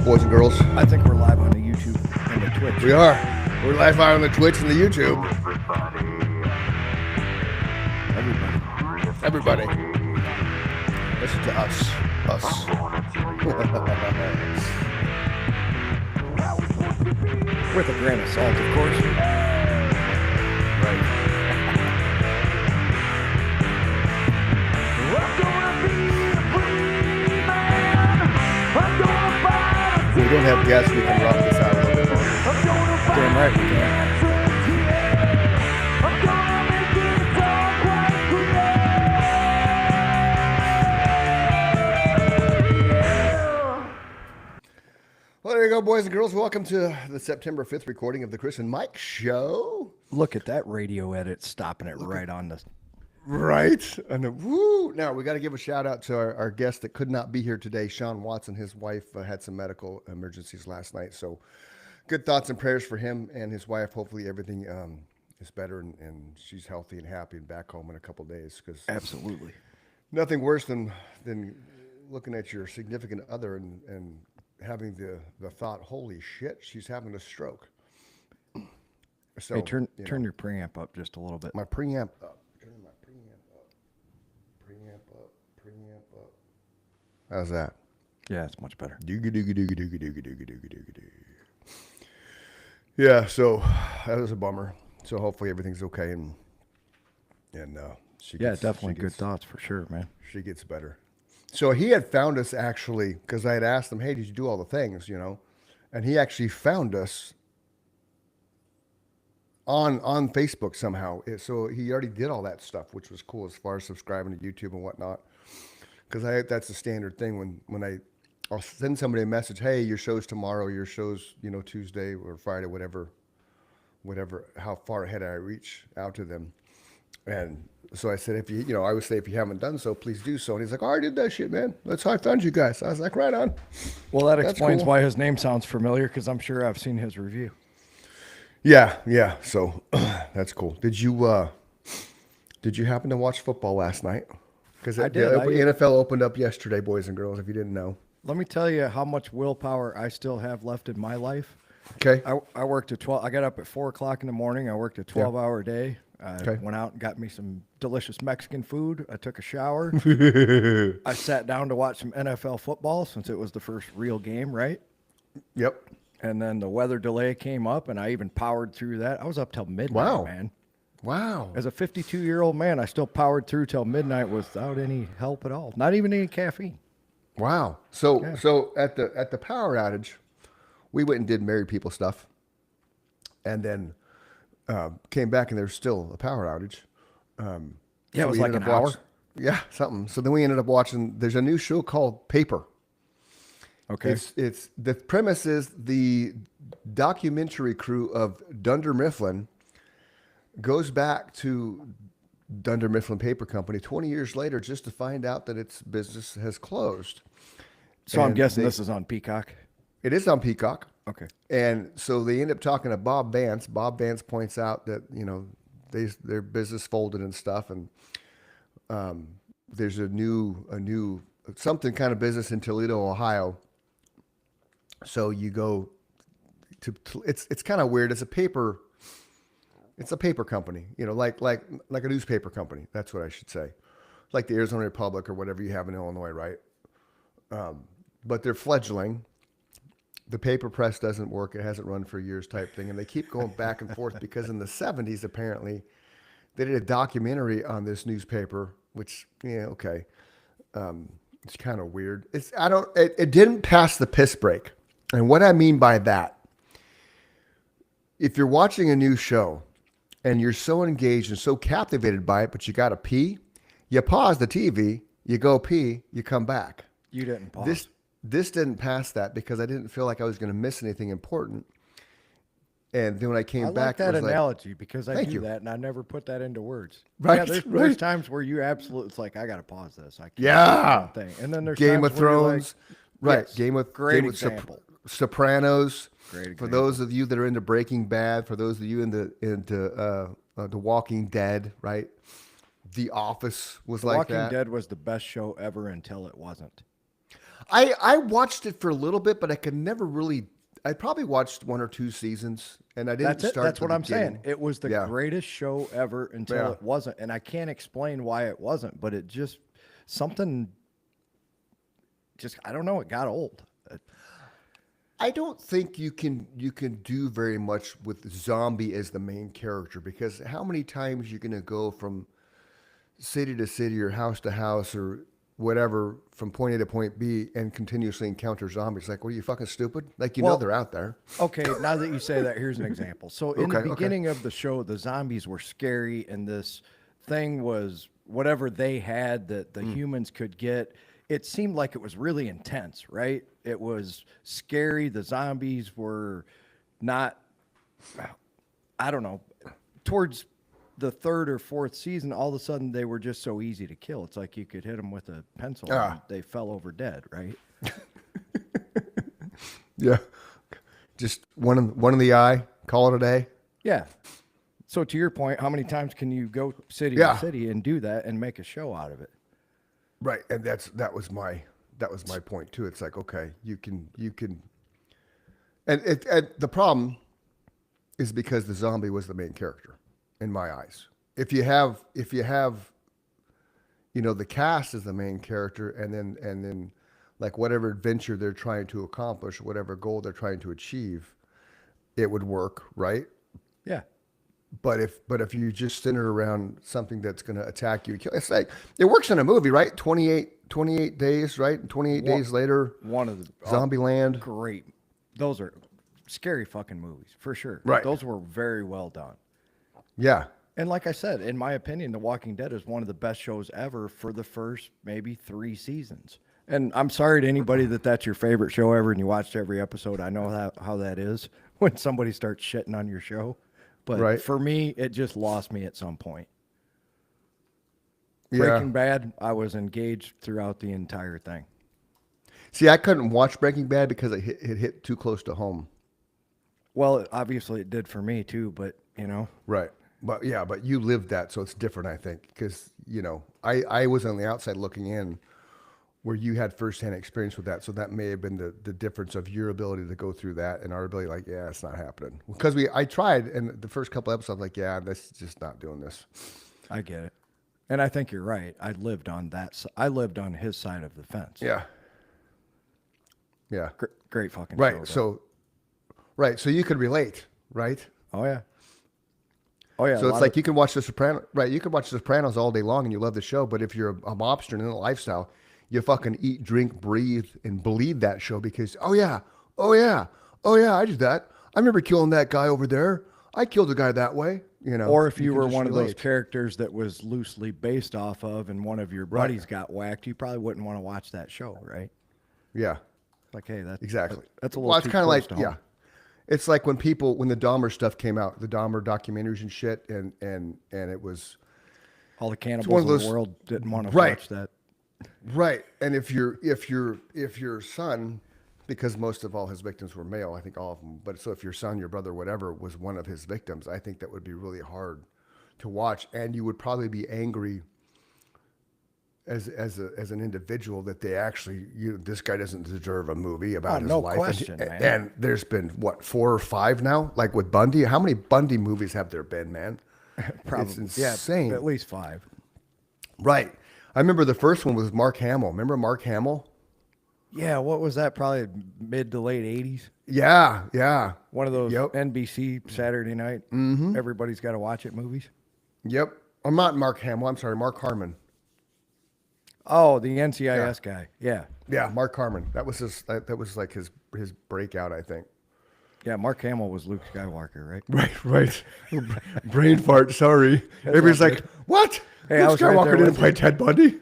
up, boys and girls? I think we're live on the YouTube and the Twitch. We are. We're live on the Twitch and the YouTube. Everybody. Listen to us. Us. With a grain of salt, of course. Right. If we don't have guests, we can rock this out a little bit longer. Damn right we can. Well, there you go, boys and girls. Welcome to the September 5th recording of the Chris and Mike Show. Look at that radio edit, stopping it right on the... Right. And woo. Now, we got to give a shout out to our guest that could not be here today, Sean Watson. His wife had some medical emergencies last night. So good thoughts and prayers for him and his wife. Hopefully everything is better and she's healthy and happy and back home in a couple of days. Because Absolutely. nothing worse than looking at your significant other and having the thought, holy shit, she's having a stroke. So, Hey, turn your preamp up just a little bit. my preamp up. Turn my preamp up. Preamp up. Preamp up. How's that? Yeah, it's much better. Yeah, so that was a bummer. So hopefully everything's okay and she Yeah, gets, definitely good thoughts for sure, man. she gets better. So he had found us actually because I had asked him, hey, did you do all the things, And he actually found us on Facebook somehow. So he already did all that stuff, which was cool as far as subscribing to YouTube and whatnot. Because that's the standard thing when I'll send somebody a message, hey, your show's tomorrow, your show's Tuesday or Friday, whatever, how far ahead I reach out to them. And so I said, I always say, if you haven't done so, please do so. And he's like, oh, I did that shit, man. That's how I found you guys. I was like, right on. Well, that That's explains cool. why his name sounds familiar, because I'm sure I've seen his review. Yeah. So that's cool. Did you happen to watch football last night? Because the I did. NFL opened up yesterday, boys and girls, if you didn't know. Let me tell you how much willpower I still have left in my life. Okay. I worked at 12. I got up at 4 o'clock in the morning. I worked a 12-hour day. I Okay. went out and got me some delicious Mexican food. I took a shower. I sat down to watch some NFL football since it was the first real game, right? Yep. And then the weather delay came up, and I even powered through that. I was up till midnight, Wow. man. Wow. As a 52-year-old man, I still powered through till midnight without any help at all. Not even any caffeine. Wow. So at the power outage, we went and did married people stuff, and then came back and there's still a power outage. Yeah, it was like an hour. Yeah, something. So then we ended up watching. There's a new show called Paper. Okay. It's the premise is the documentary crew of Dunder Mifflin goes back to Dunder Mifflin Paper Company 20 years later just to find out that its business has closed. So I'm And guessing this is on Peacock. It is on Peacock. Okay. And so they end up talking to Bob Vance. Bob Vance points out that, their business folded and stuff. And there's a new something kind of business in Toledo, Ohio. So you go to it's kind of weird. It's a paper company, like a newspaper company. That's what I should say. Like the Arizona Republic or whatever you have in Illinois, right? But they're fledgling. The paper press doesn't work. It hasn't run for years type thing. And they keep going back and forth because in the 70s, apparently, they did a documentary on this newspaper, which, okay. It's kind of weird. It didn't pass the piss break. And what I mean by that, if you're watching a new show and you're so engaged and so captivated by it, but you got to pee, you pause the TV, you go pee, you come back. You didn't pause. This didn't pass that because I didn't feel like I was going to miss anything important. And then when I came I back, like that it was analogy because I Thank do you. that and I never put that into words. Right, Yeah, there's right. times where you absolutely, it's like, I got to pause this. I can't do Yeah. that thing. And then there's Game times of where you're like, Thrones, right? yes, Game great of example. Sopranos. Great For example. those of you that are into Breaking Bad, for those of you into The Walking Dead, right? The Office was like Walking that. Dead was the best show ever until it wasn't. I watched it for a little bit, but I could never really. I probably watched 1 or 2 seasons, and I didn't That's it. start. That's at the what I'm saying. beginning. It was the Yeah. greatest show ever until Yeah. it wasn't, and I can't explain why it wasn't. But it just something. Just I don't know. It got old. I don't think you can do very much with zombie as the main character because how many times you're gonna go from city to city or house to house or whatever from point A to point B and continuously encounter zombies? Like, what are you fucking stupid? Like, you know Well, they're out there. Okay, now that you say that, here's an example. So in the Okay, okay. beginning of the show, the zombies were scary, and this thing was whatever they had that the humans could get. It seemed like it was really intense, right? It was scary. The zombies were not, I don't know, towards the third or fourth season, all of a sudden they were just so easy to kill. It's like you could hit them with a pencil and they fell over dead, right? Yeah, just one in the eye. Call it a day. Yeah. So to your point, how many times can you go city Yeah. to city and do that and make a show out of it? Right, and that was my point too. It's like, okay, you can, and the problem is because the zombie was the main character in my eyes. If you have the cast as the main character, and then like whatever adventure they're trying to accomplish, whatever goal they're trying to achieve, it would work, right? Yeah. But if you just center around something that's going to attack you, it's like it works in a movie, right? 28 days, right? And 28 days later, One of the Zombie Land. great. Those are scary fucking movies for sure. Right. Those were very well done. Yeah, And like I said, in my opinion, The Walking Dead is one of the best shows ever for the first maybe 3 seasons. And I'm sorry to anybody that's your favorite show ever and you watched every episode. I know how that is when somebody starts shitting on your show. But Right. for me, it just lost me at some point. yeah. Breaking Bad, I was engaged throughout the entire thing. See, I couldn't watch Breaking Bad because it hit too close to home. Well, obviously it did for me too, but Right. But yeah, but you lived that, so it's different, I think, because I was on the outside looking in, where you had firsthand experience with that, so that may have been the difference of your ability to go through that and our ability, like, yeah, it's not happening. Because I tried, and the first couple episodes, like, yeah, this is just not doing this. I get it. And I think you're right. I lived on I lived on his side of the fence. Yeah. Yeah. Great fucking show. Right. though. So you could relate, right? Oh yeah. Oh yeah. So it's like you can watch The Sopranos, right? You can watch The Sopranos all day long and you love the show, but if you're a mobster in a lifestyle, you fucking eat, drink, breathe, and bleed that show because, oh yeah, I did that. I remember killing that guy over there. I killed a guy that way, Or if you can were just one of those relate. characters that was loosely based off of, and one of your buddies got whacked, you probably wouldn't want to watch that show, right? Yeah, Like, hey, that's exactly. That's a little. Well, it's too kind of close like, to home. yeah. It's like when the Dahmer stuff came out, the Dahmer documentaries and shit, and it was All the cannibals one of in those- the world didn't want to Right. watch that. right. And if your son, because most of all his victims were male, I think all of them. But so if your son, your brother, whatever, was one of his victims, I think that would be really hard to watch, and you would probably be angry as an individual that they actually this guy doesn't deserve a movie about his no life. question, man. And there's been what 4 or 5 now, like with Bundy. How many Bundy movies have there been, man? Probably. It's insane. Yeah, at least 5. Right. I remember the first one was Mark Hamill. Remember Mark Hamill? Yeah, what was that? Probably mid to late 80s. Yeah. One of those Yep. NBC Saturday night. Mm-hmm. Everybody's got to watch it movies. Yep. I'm not Mark Hamill. I'm sorry, Mark Harmon. Oh, the NCIS guy. Yeah. Yeah, Mark Harmon. That was that was like his breakout, I think. Yeah, Mark Hamill was Luke Skywalker, right? Right. Brain fart. Sorry. Everybody's all like, "What? Hey, I Luke was right Skywalker there didn't with play you." Ted Bundy?"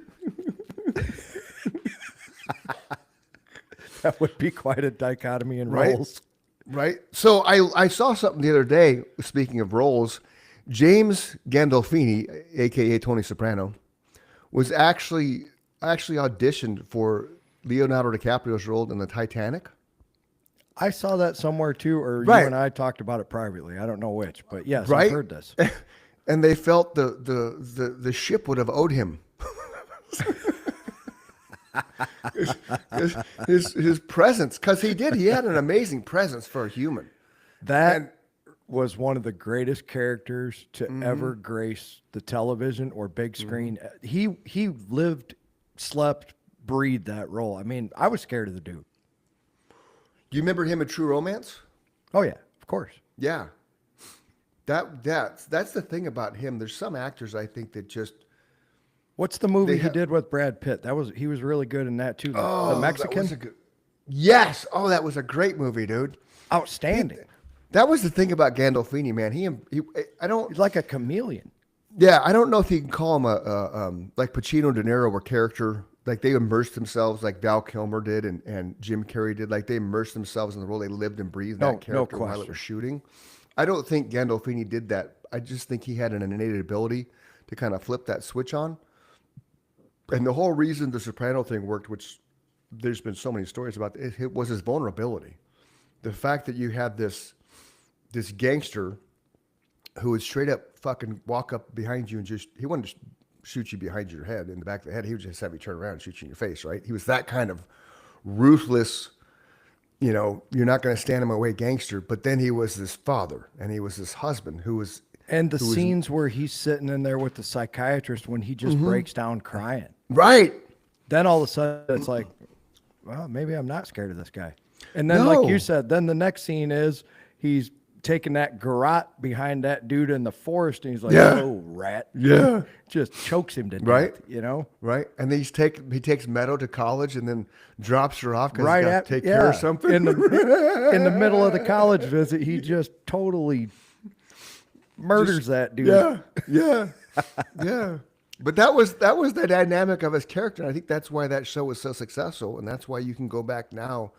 That would be quite a dichotomy in Right. roles. Right. So I saw something the other day. Speaking of roles, James Gandolfini, aka Tony Soprano, was actually auditioned for Leonardo DiCaprio's role in the Titanic. I saw that somewhere too, or Right. you and I talked about it privately. I don't know which, but yes, Right. I've heard this. And they felt the ship would have owed him. his presence, because he had an amazing presence for a human. That And was one of the greatest characters to ever grace the television or big screen. He lived, slept, breathed that role. I mean, I was scared of the dude. you remember him in True Romance? Oh yeah, of course. Yeah. That's the thing about him. There's some actors I think that just What's the movie They he ha- did with Brad Pitt? He was really good in that too. The that Mexican, was a good, yes. Oh, that was a great movie, dude. outstanding. That was the thing about Gandolfini, man. I don't. He's like a chameleon. Yeah, I don't know if you can call him like Pacino, De Niro, or character. Like they immersed themselves, like Val Kilmer did, and Jim Carrey did. Like they immersed themselves in the role. They lived and breathed No- that no character while it question. was shooting. I don't think Gandolfini did that. I just think he had an innate ability to kind of flip that switch on. And the whole reason the Soprano thing worked, which there's been so many stories about, it was his vulnerability. The fact that you had this gangster who would straight up fucking walk up behind you and he wanted to shoot you behind your head, in the back of the head. He would just have you turn around and shoot you in your face, right? He was that kind of ruthless, you're not going to stand in my way gangster. But then he was this father and he was this husband who was, And the scenes where he's sitting in there with the psychiatrist when he just breaks down crying. right. Then all of a sudden it's like, well, maybe I'm not scared of this guy. And then, like No. you said, then the next scene is he's taking that garrote behind that dude in the forest, and he's like, Yeah. "Oh, rat!" Yeah. Just chokes him to Right. death. You know, Right. And then he takes Meadow to college and then drops her off because right he's got at to take care of something. in the middle of the college visit, he just totally murders that dude. Yeah, yeah, yeah. But that was the dynamic of his character. And I think that's why that show was so successful, and that's why you can go back now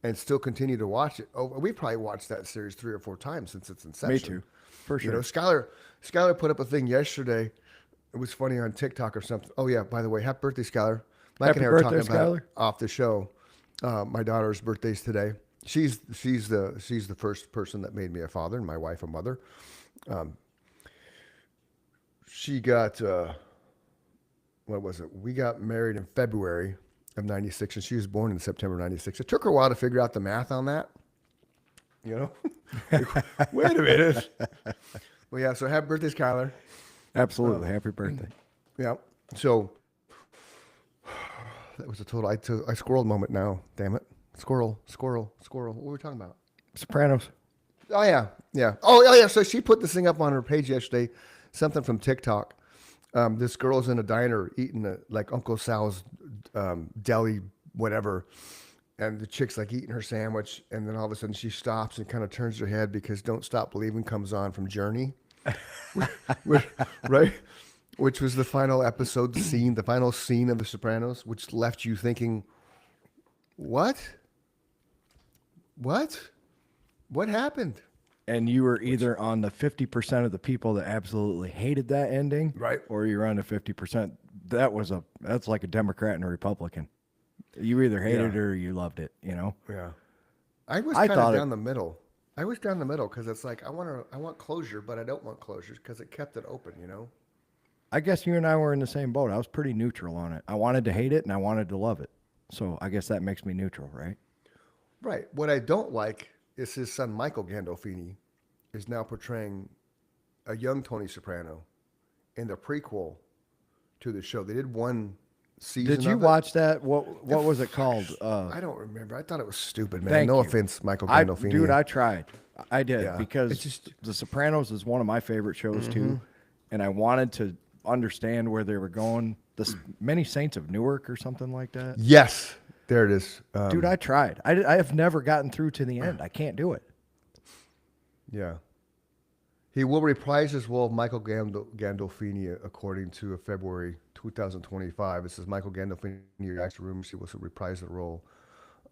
and still continue to watch it. Oh, we've probably watched that series 3 or 4 times since its inception. Me too, for sure. Skylar put up a thing yesterday. It was funny on TikTok or something. Oh yeah, by the way, happy birthday, Skylar. Mike Happy and I were birthday, talking about it Skylar. off the show. My daughter's birthday's today. She's the first person that made me a father, and my wife a mother. She got what was it? We got married in February of '96, and she was born in September '96. It took her a while to figure out the math on that. Like, wait a minute. Well, yeah. So happy birthday, Skylar. Absolutely, happy birthday. Yeah. So that was a total. I squirreled moment now. Damn it. Squirrel. What were we talking about? Sopranos. Oh yeah, yeah. Oh yeah. So she put this thing up on her page yesterday. Something from TikTok. This girl's in a diner eating like Uncle Sal's deli, whatever, and the chick's like eating her sandwich, and then all of a sudden she stops and kind of turns her head because "Don't Stop Believing" comes on from Journey, right? Which was the final episode scene, the final scene of The Sopranos, which left you thinking, what happened? And you were either on the 50% of the people that absolutely hated that ending, Right. or you're on the 50%. That's like a Democrat and a Republican. You either hated it or you loved it, you know? Yeah. I was I kind thought of it- down the middle. I was down the middle because it's like I want closure, but I don't want closure because it kept it open, I guess you and I were in the same boat. I was pretty neutral on it. I wanted to hate it and I wanted to love it. So I guess that makes me neutral, right? Right. What I don't like is his son Michael Gandolfini is now portraying a young Tony Soprano in the prequel to the show. They did one season. Did you of it. watch that? What was it called? I don't remember. I thought it was stupid, man. Thank No you. offense, Michael I Gandolfini. tried. I did Yeah. because It's just- The Sopranos is one of my favorite shows too, and I wanted to understand where they were going. Many Saints of Newark or something like that. Yes, there it is. Dude, I tried. I have never gotten through to the end. I can't do it. Yeah. He will reprise his role of Michael Gandolfini according to a February 2025. It says Michael Gandolfini acts rumors he will reprise the role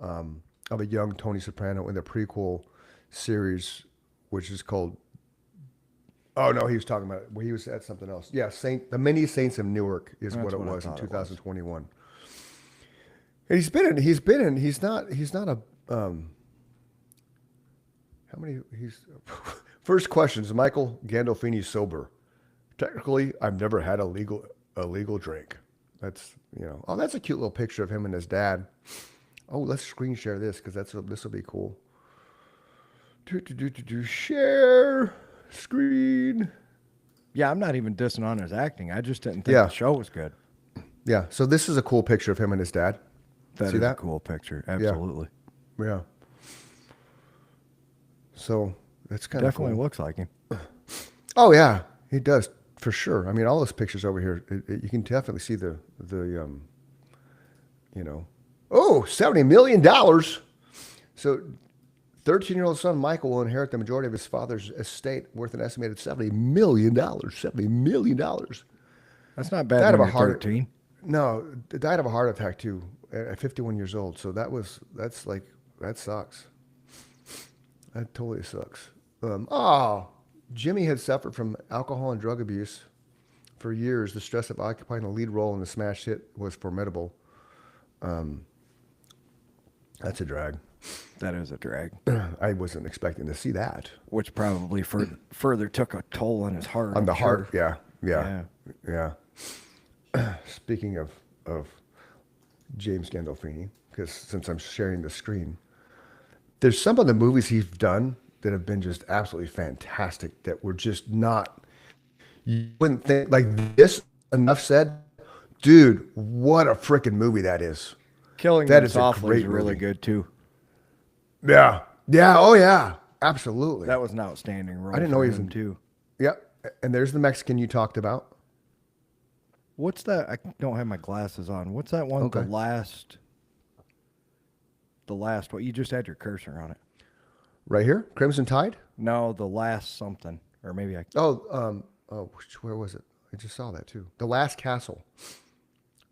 of a young Tony Soprano in the prequel series, which is called. Oh no, he was talking about. Well, he was at something else. Yeah, the Many Saints of Newark is That's what it what I was in thought it was. 2021. And he's not a. How many? First question: is Michael Gandolfini sober? Technically, I've never had a legal drink. That's, you know, oh, that's a cute little picture of him and his dad. Oh, let's screen share this because this will be cool. Share screen. Yeah, I'm not even dissing on his acting. I just didn't think Yeah. the show was good. Yeah. So this is a cool picture of him and his dad. That See is that? a cool picture. Absolutely. Yeah. So that's kind of Definitely cool. looks like him. Oh yeah, he does for sure. I mean, all those pictures over here, you can definitely see the you know, oh, $70 million. So 13-year-old son Michael will inherit the majority of his father's estate worth an estimated $70 million. $70 million. That's not bad Died of when a you're heart. 13. No, died of a heart attack too at 51 years old. So that sucks. That totally sucks. Jimmy had suffered from alcohol and drug abuse for years. The stress of occupying a lead role in the smash hit was formidable. That's a drag. That is a drag, I wasn't expecting to see that. which probably further took a toll on his heart. On the I'm heart, sure. yeah. Speaking of James Gandolfini, because since I'm sharing the screen, there's some of the movies he's done that have been just absolutely fantastic that were just not, you wouldn't think, like this, enough said, dude, what a freaking movie that is. Killing That Them is a Softly is great really movie. good too. Yeah. Yeah. Oh, yeah. Absolutely. That was an outstanding role. I didn't know for he was him in- too. Yep. And there's the Mexican you talked about. What's that? I don't have my glasses on. What's that one? Okay. The last. What you just had your cursor on it. Right here. Crimson Tide. No, the last something, or maybe I Where was it? I just saw that too. The Last Castle.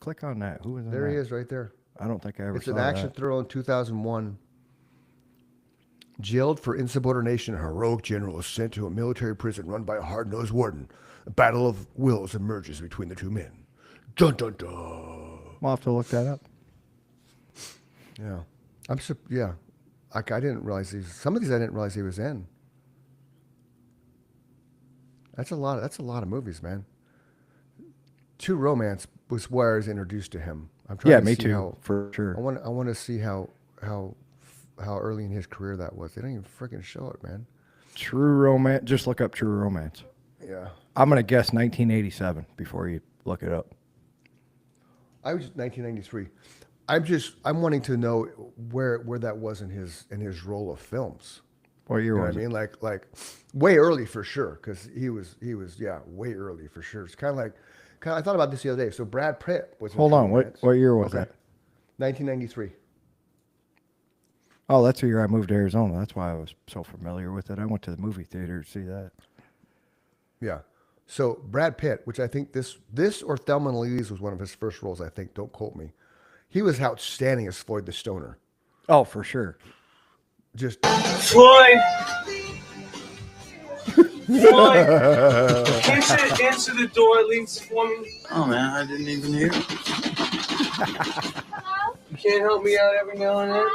click on that. Who was in There he that? is right there. I don't think I ever It's saw an action that. thriller in 2001. Jailed for insubordination, a heroic general is sent to a military prison run by a hard-nosed warden. A battle of wills emerges between the two men. Dun dun dun. We'll have to look that up. Yeah, yeah. I didn't realize some of these I didn't realize he was in. That's a lot. That's a lot of movies, man. True Romance was where I was introduced to him. I'm trying Yeah, to me see too, how, for sure. I want to see how early in his career that was. They don't even freaking show it, man. True Romance. Just look up True Romance. Yeah. I'm gonna guess 1987 before you look it up. I was 1993. I'm wanting to know where that was in his role of films. What year You know what was I it? mean? Like way early for sure, because he was way early for sure. It's kind of I thought about this the other day. So Brad Pitt was. In Hold True on. Romance. What year was Okay. that? 1993. Oh, that's the year I moved to Arizona. That's why I was so familiar with it. I went to the movie theater to see that. Yeah. So Brad Pitt, which I think this or Thelma and Louise was one of his first roles. I think. Don't quote me. He was outstanding as Floyd the Stoner. Oh, for sure. Just Floyd! Floyd! Answer the door at least for me. Oh man, I didn't even hear. You can't help me out every now and then?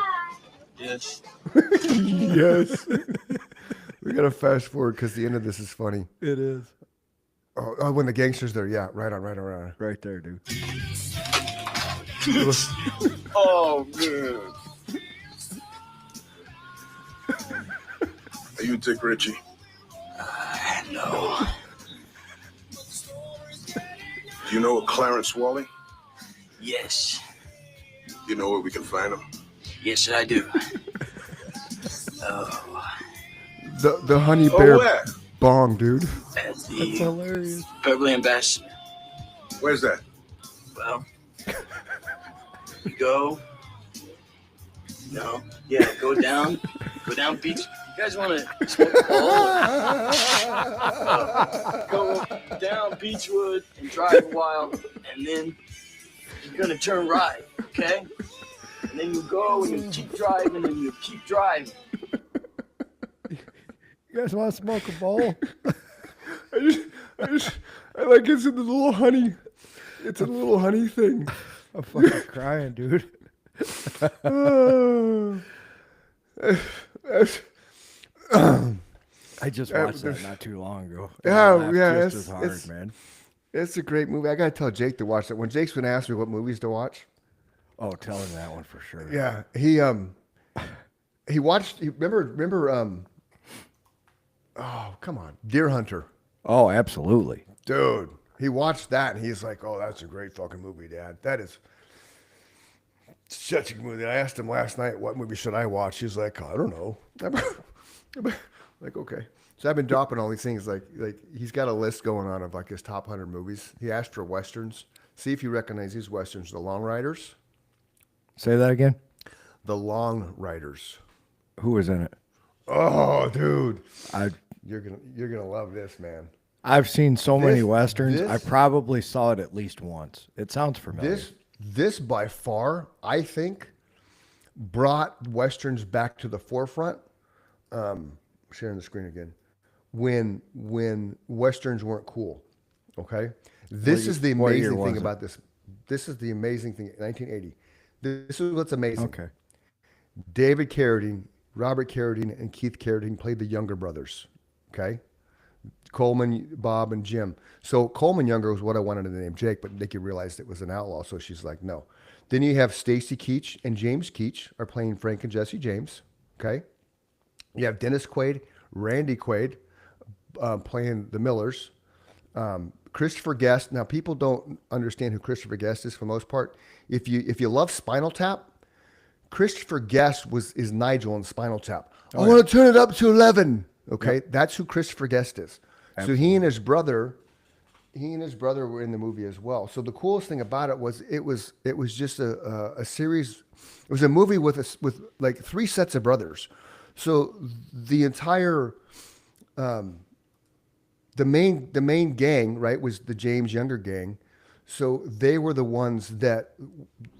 Yes. yes. We gotta fast forward because the end of this is funny. It is. Oh, when the gangster's there, yeah, right on. Right there, dude. Oh, man. Are you Dick Ritchie? No. Do you know a Clarence Wally? Yes. You know where we can find him? Yes, I do. The honey Oh, bear where? bong, dude. At the Hilarious. Beverly Ambassador. Where's that? Well, you go. No. Yeah, go down beach. You guys want to smoke a bowl? Go down Beechwood and drive a while, and then you're going to turn right, okay? And then you go and you keep driving and you keep driving. You guys want to smoke a bowl? I like it's in the little honey. It's a little honey thing. I'm fucking crying, dude. I just watched that not too long ago. And I Yeah, laughed yeah, just as hard, man. It's a great movie. I gotta tell Jake to watch it. When Jake's been asking me what movies to watch, Oh, tell him that one for sure. yeah, he watched. Remember. Oh, come on, Deer Hunter, Oh, absolutely. dude. He watched that and he's like, "Oh, that's a great fucking movie, Dad. That is such a good movie." I asked him last night, "What movie should I watch?" He's like, "I don't know." Like, okay. So I've been dropping all these things. Like he's got a list going on of like his top 100 movies. He asked for westerns. See if you recognize these westerns: The Long Riders. Say that again. The Long Riders. Who was in it? Oh, dude, I you're gonna love this, man. I've seen so many This- westerns. this- I probably saw it at least once. It sounds familiar. This by far, I think, brought westerns back to the forefront. Sharing the screen again. When westerns weren't cool. Okay, this is the what year amazing was thing it? about this. This is the amazing thing. 1980. This is what's amazing. Okay. David Carradine, Robert Carradine, and Keith Carradine played the younger brothers. Okay. Coleman, Bob, and Jim. So Coleman Younger was what I wanted to name Jake, but Nikki realized it was an outlaw, so she's like, no. Then you have Stacy Keach and James Keach are playing Frank and Jesse James. Okay. You have Dennis Quaid, Randy Quaid playing the Millers. Christopher Guest. Now people don't understand who Christopher Guest is for the most part. If you love Spinal Tap, Christopher Guest is Nigel in Spinal Tap. I want to turn it up to 11. Okay, that's who Christopher Guest is. So he and his brother were in the movie as well. So the coolest thing about it was just a series. It was a movie with like 3 sets of brothers. So the entire the main gang, right, was the James Younger gang. So they were the ones that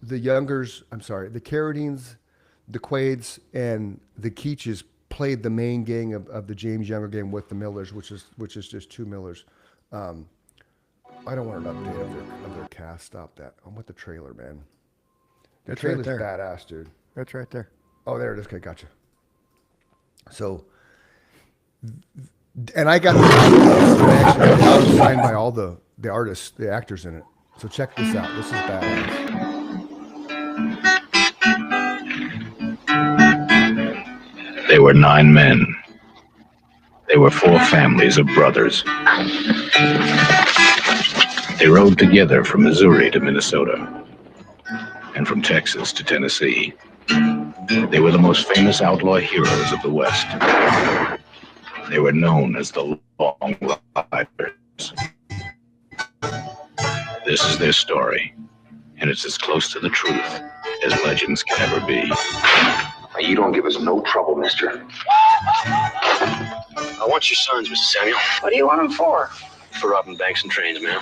the Carradines, the Quaids, and the Keaches played the main gang of the James Younger gang with the Millers, which is just 2 Millers. I don't want an update of their cast. Stop that. I'm with the trailer, man. The That's right trailer's there. badass, dude. That's right there. Oh, there it is. Okay, gotcha. So, and I got the reaction. I was signed by all the artists, the actors in it. So check this out. This is badass. They were 9 men. They were 4 families of brothers. They rode together from Missouri to Minnesota and from Texas to Tennessee. They were the most famous outlaw heroes of the West. They were known as the Long Riders. This is their story, and it's as close to the truth as legends can ever be. You don't give us no trouble, mister. I want your sons, Mr. Samuel. What do you want them for? For robbing banks and trains, man.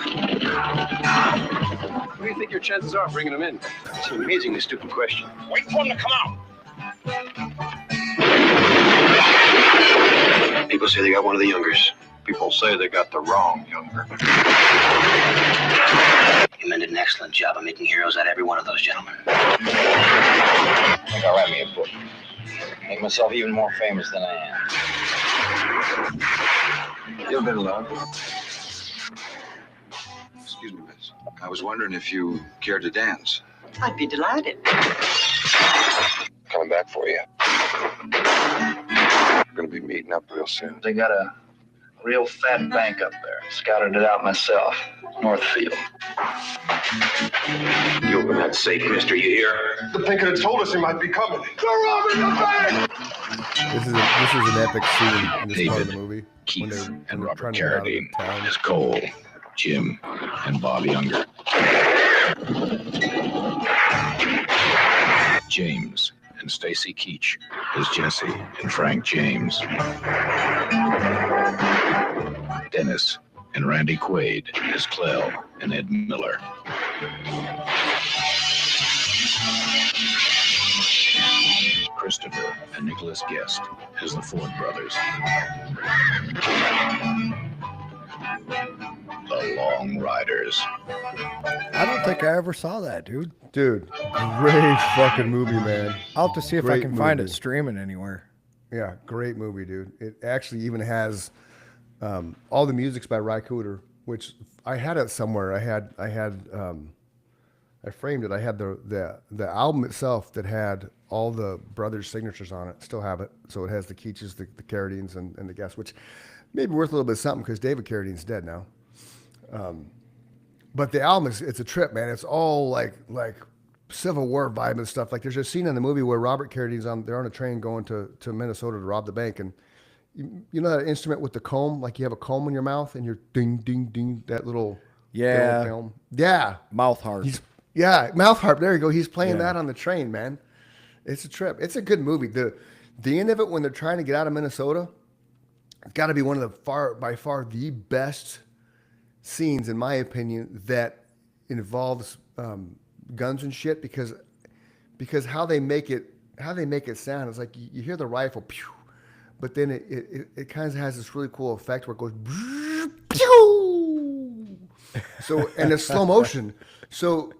What do you think your chances are of bringing them in? It's an amazingly stupid question. Wait for them to come out. People say they got one of the youngers. People say they got the wrong younger. You men did an excellent job of making heroes out of every one of those gentlemen. I think I'll write me a book. Make myself even more famous than I am. You've been alone. Excuse me, miss. I was wondering if you cared to dance. I'd be delighted. Coming back for you. We're gonna be meeting up real soon. They got a real fat bank up there. Scouted it out myself. Northfield. You open that safe, mister, you hear? The Pinker had told us he might be coming. They're robbing the bank! This is an epic scene in this part of the David, movie. Keith, and Robert trying to get out of the Carradine town. as Cole, Jim, and Bob Younger. James and Stacy Keach as Jesse and Frank James. Dennis and Randy Quaid as Clell and Ed Miller. Christopher and Nicholas Guest as the Ford brothers. The Long Riders. I don't think I ever saw that, dude. Dude, great fucking movie, man. I'll have to see if I Great can find it movie. streaming anywhere. Yeah, great movie, dude. It actually even has all the music's by Ry Cooder, which I had it somewhere. I framed it. I had the album itself that had all the brothers' signatures on it. Still have it. So it has the Keaches, the Carradines, and the Guests, which may be worth a little bit of something because David Carradine's dead now. But the album it's a trip, man. It's all like Civil War vibe and stuff. Like there's a scene in the movie where Robert Carradine's they're on a train going to Minnesota to rob the bank, and you know that instrument with the comb, like you have a comb in your mouth and you're ding ding ding, that little film. Yeah, mouth harp. Mouth harp. There you go. He's playing that on the train, man. It's a trip. It's a good movie. The end of it when they're trying to get out of Minnesota, it's got to be one of the by far the best scenes in my opinion that involves guns and shit because how they make it sound is like you hear the rifle pew, but then it kind of has this really cool effect where it goes pew. So and it's slow motion. So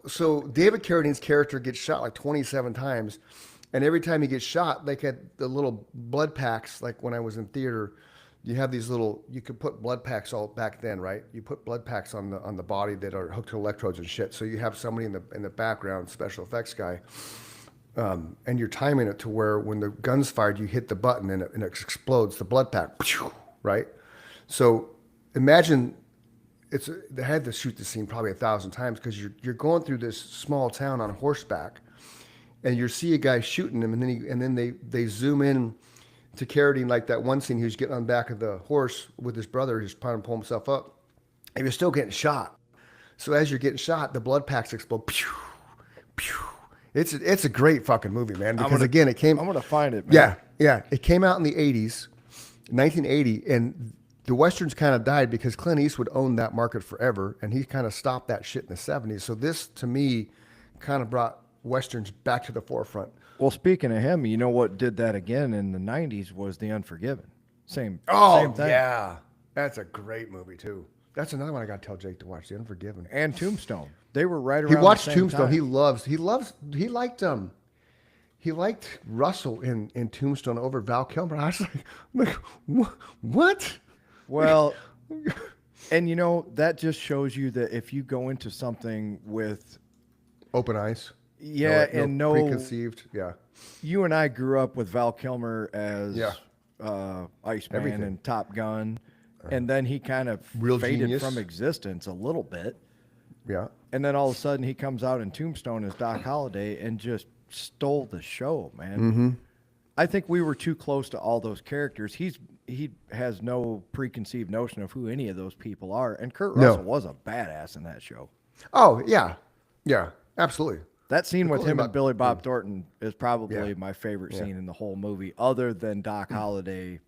David Carradine's character gets shot like 27 times, and every time he gets shot, like at the little blood packs, like when I was in theater, you have these you could put blood packs all back then, right? You put blood packs on the body that are hooked to electrodes and shit. So you have somebody in the background, special effects guy, and you're timing it to where when the gun's fired, you hit the button and it explodes the blood pack, right? So imagine they had to shoot the scene probably 1,000 times because you're going through this small town on horseback, and you see a guy shooting him, and then they zoom in to Carradine, like that one scene, he was getting on the back of the horse with his brother, he's trying to pull himself up, and you're still getting shot. So as you're getting shot, the blood packs explode. Pew, pew. It's a great fucking movie, man. Because again, it came. I'm gonna find it, man. Yeah. It came out in the 80s, 1980, and the Westerns kind of died because Clint Eastwood owned that market forever, and he kind of stopped that shit in the 70s. So this, to me, kind of brought Westerns back to the forefront. Well, speaking of him, you know what did that again in the 90s was The Unforgiven. Same thing. Yeah. That's a great movie, too. That's another one I got to tell Jake to watch, The Unforgiven. And Tombstone. They were right around He watched the same Tombstone. Time. He liked Russell in Tombstone over Val Kilmer. I was like what? Well, and you know, that just shows you that if you go into something with open eyes. Yeah, no preconceived. Yeah. You and I grew up with Val Kilmer as Iceman Everything. and Top Gun. And then he kind of faded genius. from existence a little bit. Yeah. And then all of a sudden he comes out in Tombstone as Doc Holliday and just stole the show, man. Mm-hmm. I think we were too close to all those characters. He has no preconceived notion of who any of those people are. And Kurt Russell was a badass in that show. Oh, yeah. Yeah, absolutely. That scene with him and Billy Bob Thornton is probably my favorite scene in the whole movie, other than Doc Holliday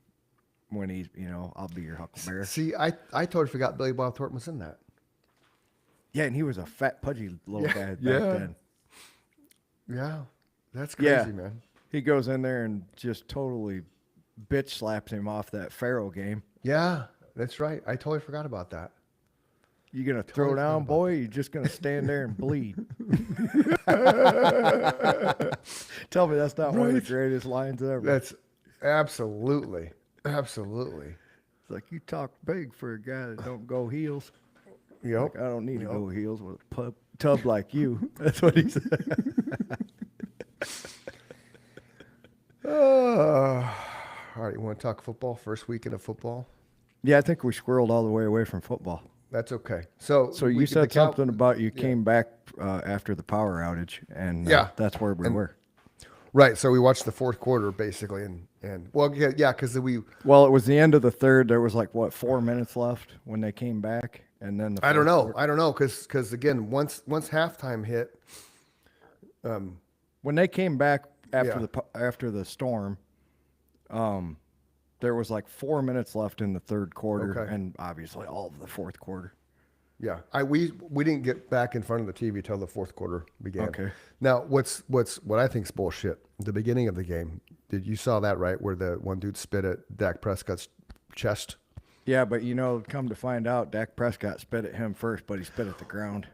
when he's, I'll be your Huckleberry. See, I totally forgot Billy Bob Thornton was in that. Yeah, and he was a fat, pudgy little guy back then. Yeah, that's crazy, man. He goes in there and just totally bitch slaps him off that Pharaoh game. Yeah, that's right. I totally forgot about that. You gonna throw down, boy? Or you just gonna stand there and bleed? Tell me that's not one of the greatest lines ever. That's absolutely. It's like you talk big for a guy that don't go heels. Yep. Like, I don't need to go heels with a tub like you. That's what he said. All right, you want to talk football? First weekend of football? Yeah, I think we squirreled all the way away from football. That's okay. So you said something about you came back after the power outage, and that's where we were. Right. So we watched the fourth quarter basically, and because Well, it was the end of the third. There was 4 minutes left when they came back, and then I don't know, because again, once halftime hit, when they came back after the storm, there was 4 minutes left in the third quarter, and obviously all of the fourth quarter. Yeah, we didn't get back in front of the TV till the fourth quarter began. Okay. Now, what I think is bullshit? The beginning of the game, you saw that right, where the one dude spit at Dak Prescott's chest? Yeah, but come to find out, Dak Prescott spit at him first, but he spit at the ground.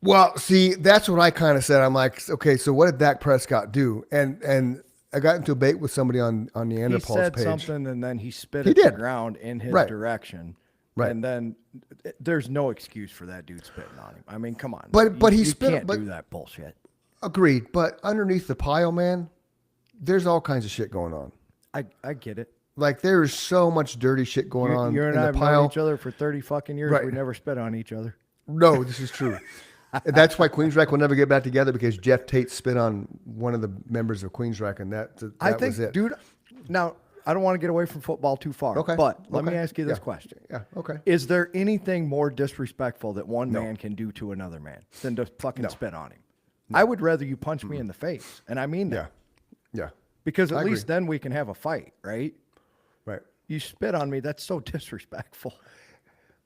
Well, see, that's what I kind of said. I'm like, okay, so what did Dak Prescott do? And I got into a debate with somebody on Neanderthals page. He said something, and then he spit at the ground in his direction. Right. And then there's no excuse for that dude spitting on him. I mean, come on. But he you spit- can't but- do that bullshit. Agreed. But underneath the pile, man, there's all kinds of shit going on. I get it. Like there is so much dirty shit going on You and in I the have known pile. each other for 30 fucking years. Right. We never spit on each other. No, this is true. That's why Queensrÿche will never get back together because Jeff Tate spit on one of the members of Queensrÿche, and that I think, was it. dude. Now, I don't want to get away from football too far. Okay. But let me Okay. ask you this Yeah. question. Yeah. Okay. Is there anything more disrespectful that one man can do to another man than to fucking spit on him? I would rather you punch me in the face. And I mean that. Yeah. Yeah. Because I at agree. least then we can have a fight, right? Right. You spit on me, that's so disrespectful.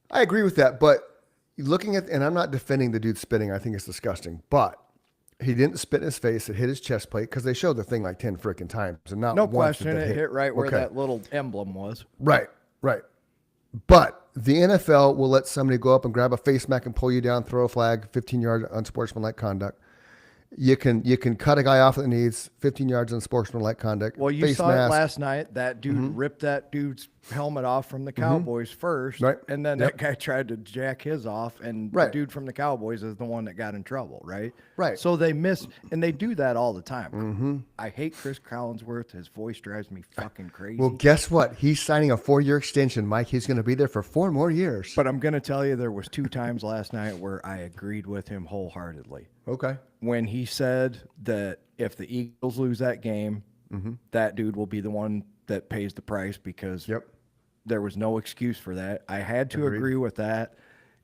I agree with that, but looking at, and I'm not defending the dude spitting. I think it's disgusting, but he didn't spit in his face. It hit his chest plate because they showed the thing like 10 freaking times, and not No once question. did It hit right where Okay. that little emblem was. Right. Right. But the NFL will let somebody go up and grab a face mask and pull you down, throw a flag, 15-yard unsportsmanlike conduct. You can cut a guy off at the knees, 15 yards unsportsmanlike conduct. Well, you face saw mask. it last night. That dude ripped that dude's helmet off from the Cowboys first. Right. And then Yep. that guy tried to jack his off, and Right. the dude from the Cowboys is the one that got in trouble, right? Right. So they miss, and they do that all the time. I hate Chris Collinsworth. His voice drives me fucking crazy. Well, guess what? He's signing a 4-year extension, Mike. He's going to be there for 4 more years. But I'm going to tell you, there was 2 times last night where I agreed with him wholeheartedly. Okay. When he said that if the Eagles lose that game, that dude will be the one that pays the price because Yep. there was no excuse for that. I had to agree with that.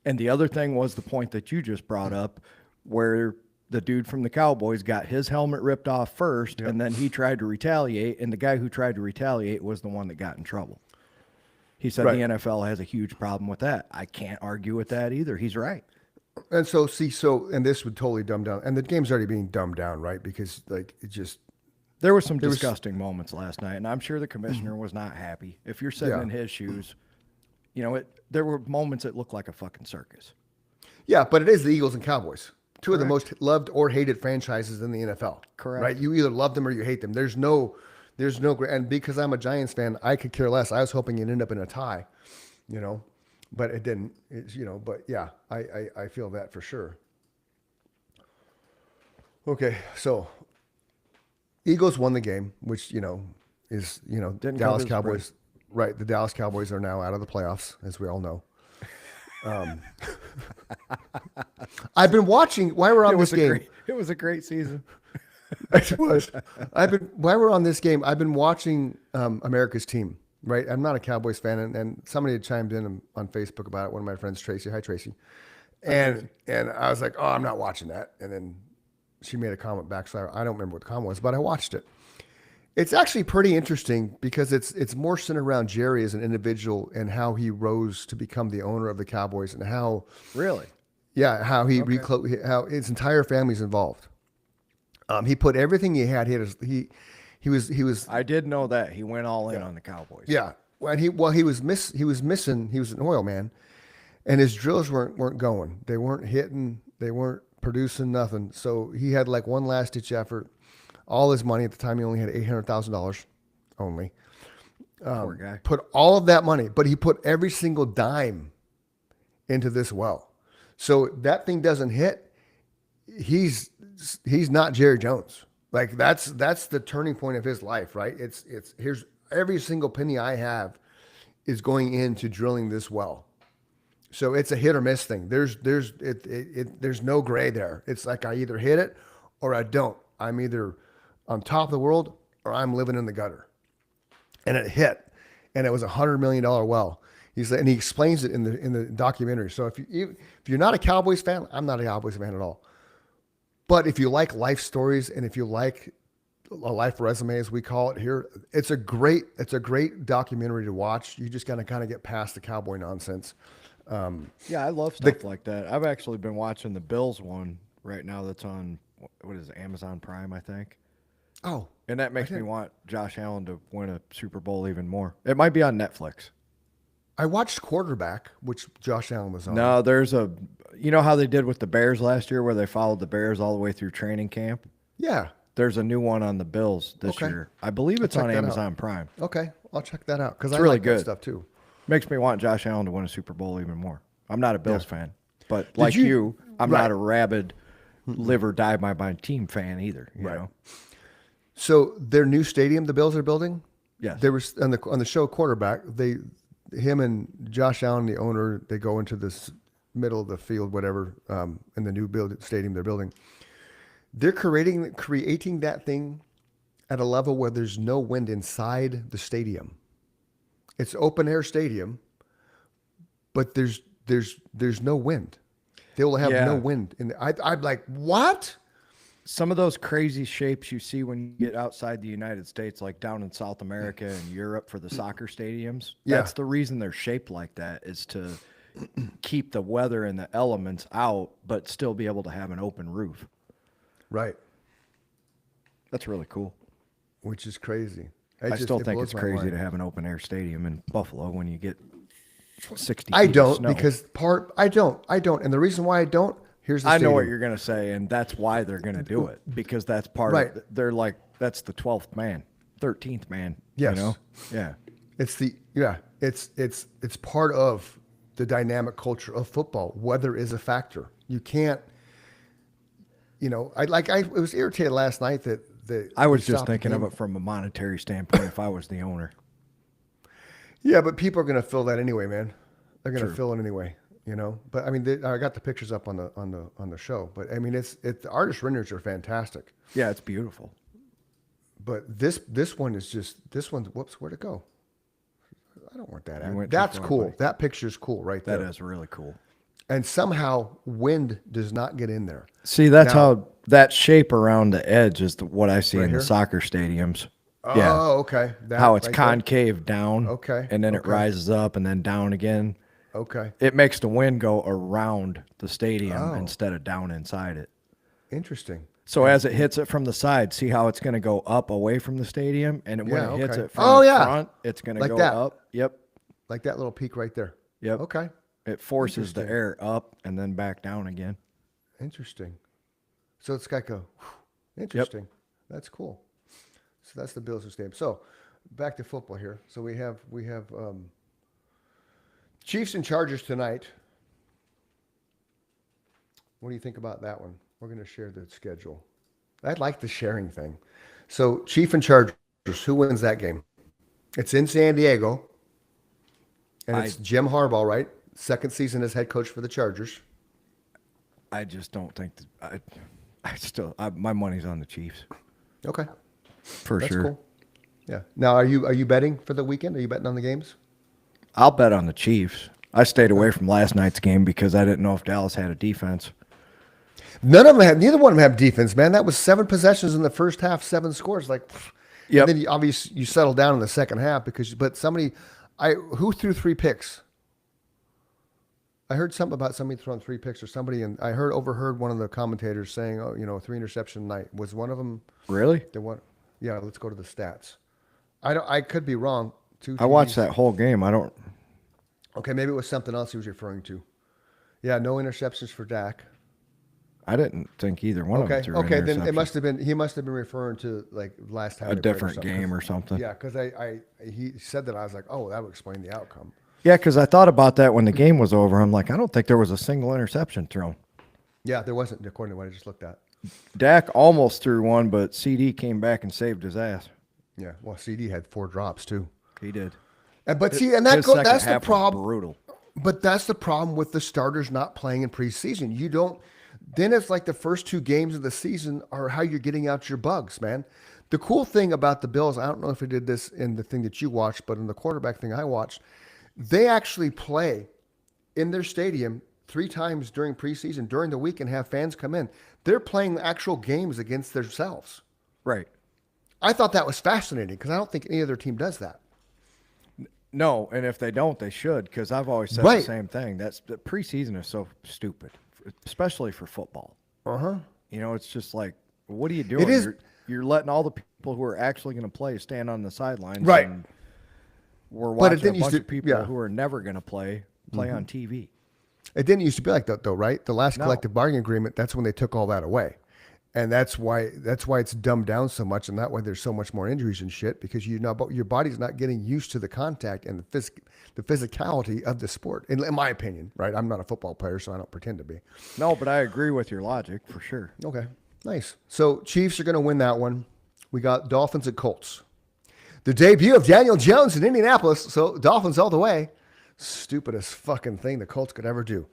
And the other thing was the point that you just brought up where the dude from the Cowboys got his helmet ripped off first, and then he tried to retaliate, and the guy who tried to retaliate was the one that got in trouble. He said Right. the NFL has a huge problem with that. I can't argue with that either. He's right. And so, and this would totally dumb down. And the game's already being dumbed down, right? Because, like, it just, There were some disgusting moments last night, and I'm sure the commissioner was not happy. If you're sitting Yeah. in his shoes, there were moments that looked like a fucking circus. yeah, but it is the Eagles and Cowboys, two of the most loved or hated franchises in the NFL. Correct. Right? You either love them or you hate them. There's no, and because I'm a Giants fan, I could care less. I was hoping it'd end up in a tie, but it didn't. It's, but yeah, I feel that for sure. Okay, so Eagles won the game, which is Didn't cover Dallas the Cowboys. Right, the Dallas Cowboys are now out of the playoffs, as we all know. I've been watching while we're on this game. It was a great season. It was. While we're on this game, I've been watching America's Team. Right, I'm not a Cowboys fan, and somebody had chimed in on Facebook about it. One of my friends, Tracy. Hi, Tracy. And I was like, oh, I'm not watching that. And then she made a comment back, so I don't remember what the comment was, but I watched it. It's actually pretty interesting because it's more centered around Jerry as an individual and how he rose to become the owner of the Cowboys and how Really? yeah, how he how his entire family's involved. He put everything he had. He was I did know that. He went all in on the Cowboys. yeah. He was missing. He was an oil man, and his drills weren't going. They weren't hitting. They weren't producing nothing. So he had like one last ditch effort. All his money at the time, he only had $800,000 only. Poor guy. Put all of that money, but he put every single dime into this well. So that thing doesn't hit. He's not Jerry Jones. Like that's the turning point of his life, right? It's here's every single penny I have is going into drilling this well. So it's a hit or miss thing. There's no gray there. It's like I either hit it or I don't. I'm either on top of the world or I'm living in the gutter. And it hit, and it was $100 million well. And he explains it in the documentary. So if you're not a Cowboys fan, I'm not a Cowboys fan at all. But if you like life stories and if you like a life resume, as we call it here, it's a great documentary to watch. You just got to kind of get past the cowboy nonsense. Yeah, I love stuff like that. I've actually been watching the Bills one right now that's on, what is it, Amazon Prime, I think. Oh. And that makes me want Josh Allen to win a Super Bowl even more. It might be on Netflix. I watched Quarterback, which Josh Allen was on. No, you know how they did with the Bears last year where they followed the Bears all the way through training camp? Yeah. There's a new one on the Bills this Okay. year. I believe it's I'll on check that Amazon out. Prime. Okay. I'll check that out because It's I really like good that stuff too. Makes me want Josh Allen to win a Super Bowl even more. I'm not a Bills fan, but like you- you, I'm right. not a rabid live or die by my team fan either. You know? So their new stadium, the Bills are building. Yes. There was on the show Quarterback. Him and Josh Allen, the owner, they go into this middle of the field, whatever, in the new stadium they're building. They're creating that thing at a level where there's no wind inside the stadium. It's open air stadium, but there's no wind. They will have no wind. I'm like, what? Some of those crazy shapes you see when you get outside the United States, like down in South America and Europe for the soccer stadiums, that's the reason they're shaped like that, is to keep the weather and the elements out, but still be able to have an open roof. Right. That's really cool. Which is crazy. I still think blows it's my crazy mind. to have an open air stadium in Buffalo when you get 60 I feet of don't snow. because I don't. And the reason why I don't, here's the I know what stadium. you're going to say, and that's why they're going to do it, because that's part Right. of, they're like, that's the 12th man, 13th man, Yes. you know? Yeah. It's part of the dynamic culture of football. Weather is a factor. You can't, it was irritated last night that I was they just stopped the thinking of game. it from a monetary standpoint if I was the owner. Yeah, but people are going to fill that anyway, man. They're going to True. fill it anyway, But I mean, I got the pictures up on the show. But I mean, the artist renderings are fantastic. Yeah, it's beautiful. But this one is just whoops, where'd it go? I don't want that. You Ad. went too That's far, cool. buddy. That picture's cool right That there. is really cool. And somehow wind does not get in there. See, that's Now- how that shape around the edge is what I see Right in here? the soccer stadiums. Oh, Yeah. okay. That How it's right there. concave down. Okay, And then it okay. rises up and then down again. Okay. It makes the wind go around the stadium Oh. instead of down inside it. Interesting. So as it hits it from the side, see how it's going to go up away from the stadium, and when Yeah, it hits okay. it from Oh, the yeah. front, it's going to Like go that. up. Yep, Like that little peak right there. yep. Okay. It forces the Interesting. air up and then back down again. Interesting. So it's got go. Interesting. That's cool. So that's the Bills stadium. So back to football here. So we have Chiefs and Chargers tonight. What do you think about that one? We're going to share the schedule. I like the sharing thing. So Chief and Chargers, who wins that game? It's in San Diego. And it's Jim Harbaugh, right? Second season as head coach for the Chargers. I just don't think that my money's on the Chiefs Okay. for That's sure. cool. Yeah. Now, are you betting for the weekend? Are you betting on the games? I'll bet on the Chiefs. I stayed away from last night's game because I didn't know if Dallas had a defense. Neither one of them have defense, man. That was 7 possessions in the first half, 7 scores. Like, Yep. And then you settle down in the second half but who threw 3 picks? I heard something about somebody throwing 3 picks or somebody, and I overheard one of the commentators saying, "Oh, 3 interception night." Was one of them Really? the one? Yeah, let's go to the stats. I could be wrong. I watched that whole game. I don't. Okay, maybe it was something else he was referring to. Yeah, no interceptions for Dak. I didn't think either one of them threw an Okay, then it interception. must have been he must have been referring to like last time A they played or different something. game or something. Yeah, because he said that I was like, oh, that would explain the outcome. Yeah, because I thought about that when the game was over. I'm like, I don't think there was a single interception thrown. Yeah, there wasn't according to what I just looked at. Dak almost threw one, but CD came back and saved his ass. Yeah, well, CD had 4 drops too. He did. That's His the second half was problem. brutal. But that's the problem with the starters not playing in preseason. You don't. Then it's like the first 2 games of the season are how you're getting out your bugs, man. The cool thing about the Bills, I don't know if they did this in the thing that you watched, but in the quarterback thing I watched, they actually play in their stadium 3 times during preseason, during the week, and have fans come in. They're playing actual games against themselves. Right. I thought that was fascinating because I don't think any other team does that. No, and if they don't, they should, because I've always said Right. the same thing. The preseason is so stupid, especially for football. Uh-huh. You know, it's just like, what are you doing? It is- You're letting all the people who are actually going to play stand on the sidelines. Right. And we're But it watching didn't a used bunch to- of people yeah. who are never going to play on TV. It didn't used to be like that, though, right? The last No. collective bargaining agreement, that's when they took all that away. And that's why it's dumbed down so much, and that why there's so much more injuries and shit, because your body's not getting used to the contact and the physicality of the sport. In my opinion, right? I'm not a football player, so I don't pretend to be. No, but I agree with your logic for sure. Okay, nice. So Chiefs are going to win that one. We got Dolphins and Colts. The debut of Daniel Jones in Indianapolis, so Dolphins all the way. Stupidest fucking thing the Colts could ever do.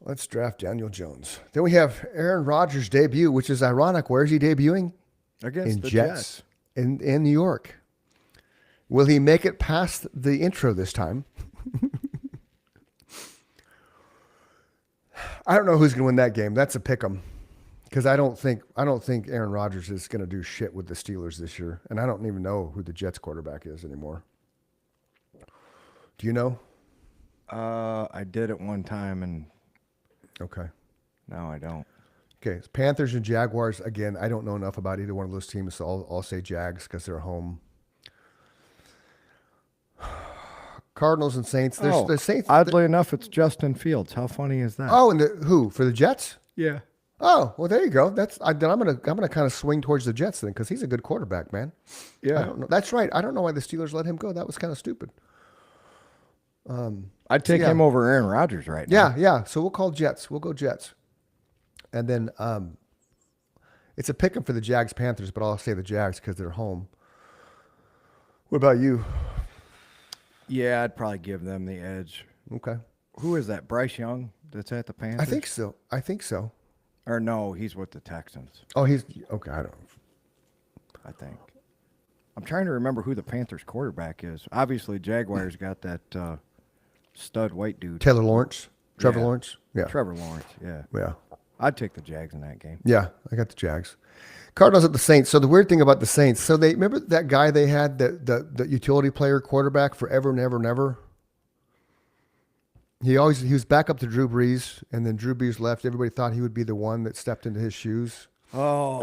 Let's draft Daniel Jones. Then we have Aaron Rodgers' debut, which is ironic. Where is he debuting? Against In the Jets. In New York. Will he make it past the intro this time? I don't know who's going to win that game. That's a pick 'em. Because I don't think Aaron Rodgers is going to do shit with the Steelers this year. And I don't even know who the Jets quarterback is anymore. Do you know? I did at one time, and Okay. now I don't. Okay, it's Panthers and Jaguars. Again, I don't know enough about either one of those teams, so I'll say Jags because they're home. Cardinals and Saints. The Saints. Oddly enough, it's Justin Fields. How funny is that? Oh, and who for the Jets? yeah. Oh, well, there you go. Then I'm gonna kind of swing towards the Jets then because he's a good quarterback, man. Yeah. I don't know. That's right. I don't know why the Steelers let him go. That was kind of stupid. I'd take yeah. him over Aaron Rodgers right now. Yeah. So we'll call Jets. We'll go Jets. And then it's a pick 'em for the Jags Panthers, but I'll say the Jags because they're home. What about you? Yeah, I'd probably give them the edge. Okay. Who is that? Bryce Young that's at the Panthers? I think so. Or no, he's with the Texans, Oh, he's okay. I don't. I think. I'm trying to remember who the Panthers quarterback is. Obviously, Jaguars got that stud white dude. Taylor Lawrence, Trevor Yeah. Lawrence. Yeah. Trevor Lawrence, yeah. Yeah. I'd take the Jags in that game. Yeah. I got the Jags. Cardinals at the Saints. So the weird thing about the Saints, so they remember that guy they had, the utility player quarterback forever and ever and ever. He was back up to Drew Brees, and then Drew Brees left. Everybody thought he would be the one that stepped into his shoes. Oh,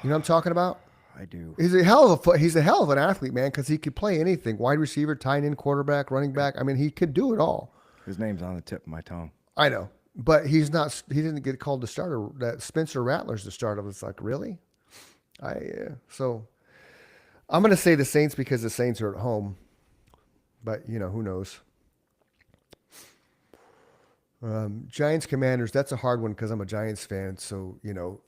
You know what I'm talking about? I do. He's a hell of an athlete, man, because he could play anything: wide receiver, tight end, quarterback, running back. I mean, he could do it all. His name's on the tip of my tongue. I know, but he's not. He didn't get called the starter. That Spencer Rattler's the starter. It's like, really? So I'm going to say the Saints because the Saints are at home, but who knows? Giants Commanders. That's a hard one because I'm a Giants fan. So the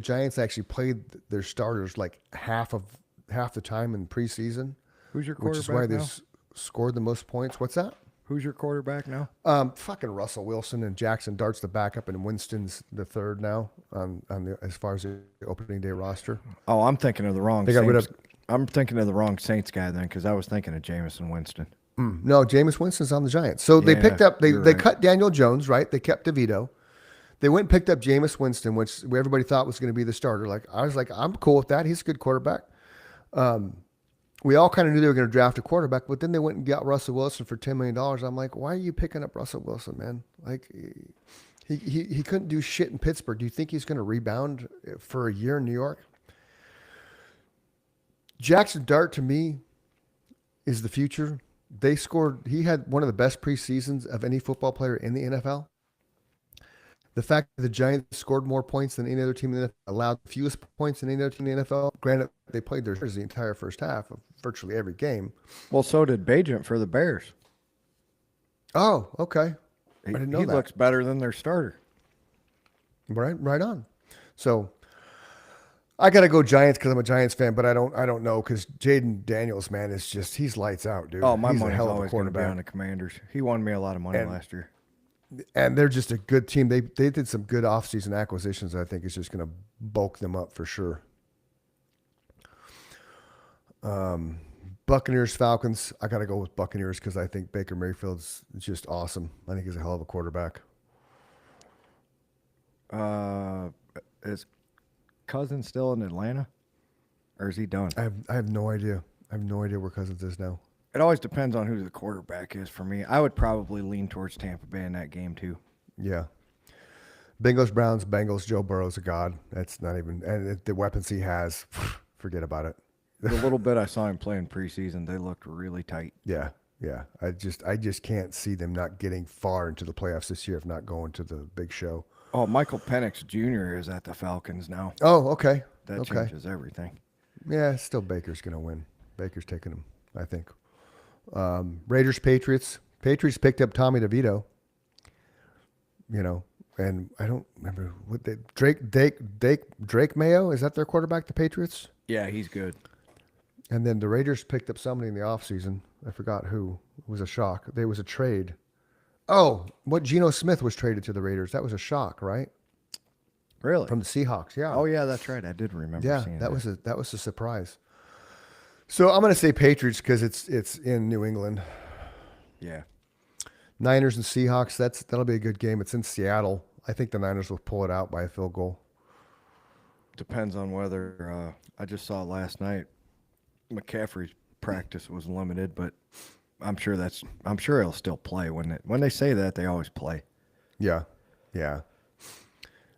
Giants actually played their starters like half the time in preseason, Who's your which is why quarterback they now? scored the most points. What's that? Who's your quarterback now? Fucking Russell Wilson and Jackson Dart's the backup, and Winston's the third now as far as the opening day roster. Oh, I'm thinking of the wrong. They got rid of- I'm thinking of the wrong Saints guy then, because I was thinking of Jameson Winston. No, Jameis Winston's on the Giants. So they Yeah, picked up. They you're right. cut Daniel Jones, right? They kept DeVito. They went and picked up Jameis Winston, which everybody thought was going to be the starter. I was like, I'm cool with that. He's a good quarterback. We all kind of knew they were going to draft a quarterback, but then they went and got Russell Wilson for $10 million. I'm like, why are you picking up Russell Wilson, man? Like, he couldn't do shit in Pittsburgh. Do you think he's going to rebound for a year in New York? Jackson Dart, to me, is the future. He had one of the best preseasons of any football player in the NFL. The fact that the Giants scored more points than any other team in the NFL, allowed the fewest points than any other team in the NFL. Granted, they played their the entire first half of virtually every game. Well, so did Bajent for the Bears. Oh, okay. He, I didn't know he that. looks better than their starter. Right on. So I got to go Giants because I'm a Giants fan, but I don't know because Jaden Daniels, man, is just he's lights out, dude. Oh, my he's a money's hell of a always going to be quarterback. on the Commanders. He won me a lot of money last year. And they're just a good team. They did some good offseason acquisitions. I think it's just going to bulk them up for sure. Buccaneers, Falcons. I got to go with Buccaneers because I think Baker Mayfield's just awesome. I think he's a hell of a quarterback. Is Cousins still in Atlanta, or is he done? I have no idea. I have no idea where Cousins is now. It always depends on who the quarterback is for me. I would probably lean towards Tampa Bay in that game too. Yeah. Bengals, Browns, Bengals. Joe Burrow's a god. That's not even, and the weapons he has, forget about it. The little bit I saw him play in preseason, they looked really tight. Yeah. I just can't see them not getting far into the playoffs this year, if not going to the big show. Oh, Michael Penix Jr. is at the Falcons now. Oh, okay. That okay. changes everything. Yeah, still Baker's going to win. Baker's taking him, I think. Raiders, Patriots. Patriots picked up Tommy DeVito. You know, and I don't remember what Drake Mayo, is that their quarterback, the Patriots? Yeah, he's good. And then the Raiders picked up somebody in the offseason. I forgot who. It was a shock. There was a trade. Oh, what Geno Smith was traded to the Raiders. That was a shock, right? Really? From the Seahawks, yeah. Oh yeah, that's right. I did remember seeing that was a surprise. So I'm going to say Patriots because it's in New England. Yeah. Niners and Seahawks, that'll be a good game. It's in Seattle. I think the Niners will pull it out by a field goal. Depends on whether I just saw last night McCaffrey's practice was limited, but I'm sure he'll still play when they say that they always play. Yeah. Yeah.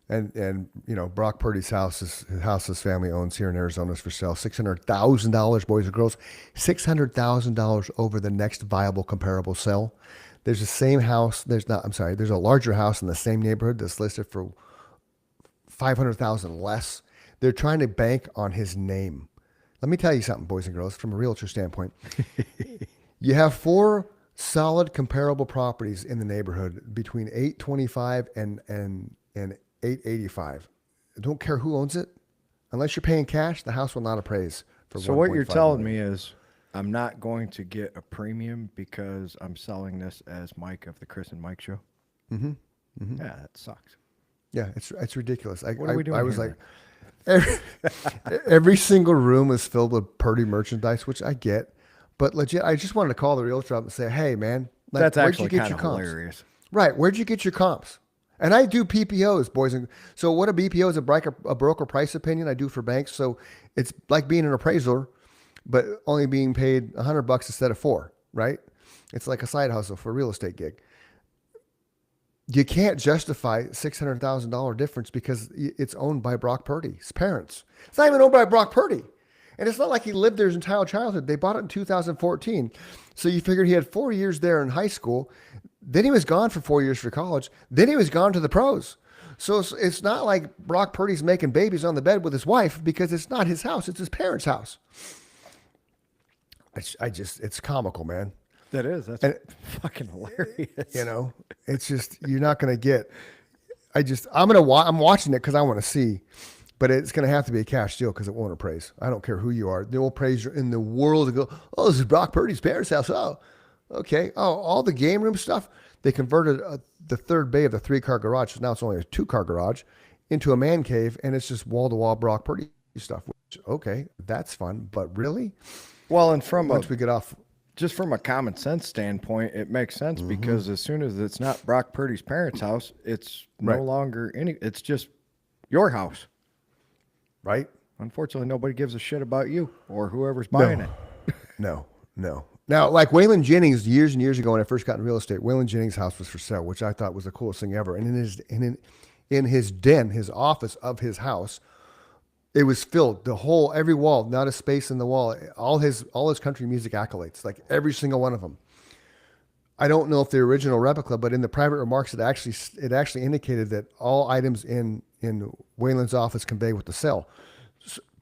And you know, Brock Purdy's house his family owns here in Arizona is for sale. $600,000, boys and girls. $600,000 over the next viable comparable sale. There's the same house. There's a larger house in the same neighborhood that's listed for $500,000 less. They're trying to bank on his name. Let me tell you something, boys and girls, from a realtor standpoint. You have 4 solid comparable properties in the neighborhood between $825 and $885. I don't care who owns it. Unless you're paying cash, the house will not appraise for So what you're telling million. me is I'm not going to get a premium because I'm selling this as Mike of the Chris and Mike Show? Mm-hmm. Mm-hmm. Yeah, that sucks. Yeah, it's ridiculous. What are we doing I was here, like, every single room is filled with Purdy merchandise, which I get. But legit, I just wanted to call the realtor up and say, hey, man, like, That's where'd you actually get kind your of comps? hilarious. Right. Where'd you get your comps? And I do PPOs, boys. And so what a BPO is, a broker price opinion I do for banks. So it's like being an appraiser, but only being paid $100 instead of $4, right? It's like a side hustle for a real estate gig. You can't justify $600,000 difference because it's owned by Brock Purdy's parents. It's not even owned by Brock Purdy. And it's not like he lived there his entire childhood. They bought it in 2014. So you figured he had 4 years there in high school. Then he was gone for 4 years for college. Then he was gone to the pros. So it's not like Brock Purdy's making babies on the bed with his wife because it's not his house. It's his parents' house. It's comical, man. That is. That's fucking hilarious. You know, it's just, you're not going to get, I'm watching it because I want to see, but it's going to have to be a cash deal because it won't appraise. I don't care who you are. They will appraise in the world and go, oh, this is Brock Purdy's parents' house. Oh, okay. Oh, all the game room stuff. They converted the third bay of the 3-car garage. So now it's only a 2-car garage into a man cave. And it's just wall to wall Brock Purdy stuff, which, okay, that's fun. But really? Well, and once we get off, just from a common sense standpoint, it makes sense because as soon as it's not Brock Purdy's parents' house, it's no longer it's just your house. Right? Unfortunately, nobody gives a shit about you or whoever's buying it. No. Now, like Waylon Jennings, years and years ago when I first got in real estate, Waylon Jennings' house was for sale, which I thought was the coolest thing ever. And in his den, his office of his house, it was filled, every wall, not a space in the wall, all his country music accolades, like every single one of them. I don't know if the original replica, but in the private remarks, it actually indicated that all items in Waylon's office convey with the sale.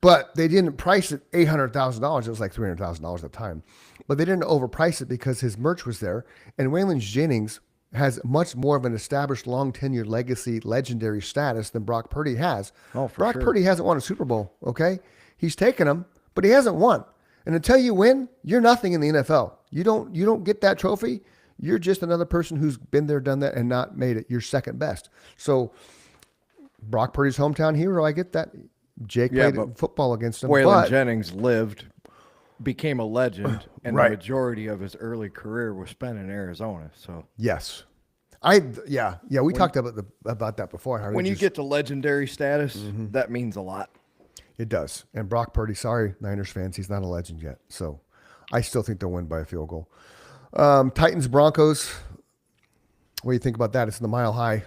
But they didn't price it $800,000. It was like $300,000 at the time. But they didn't overprice it because his merch was there. And Waylon Jennings has much more of an established, long-tenured legacy, legendary status than Brock Purdy has. Oh, for Brock sure. Purdy hasn't won a Super Bowl, okay? He's taken them, but he hasn't won. And until you win, you're nothing in the NFL. You don't get that trophy. You're just another person who's been there, done that, and not made it. You're second best. So Brock Purdy's hometown hero, I get that. Jake played football against him. Waylon Jennings became a legend, and Right. the majority of his early career was spent in Arizona. So Yes. We talked about that before. How when it you just- get to legendary status, that means a lot. It does. And Brock Purdy, sorry, Niners fans, he's not a legend yet. So I still think they'll win by a field goal. Titans, Broncos. What do you think about that? It's in the Mile High.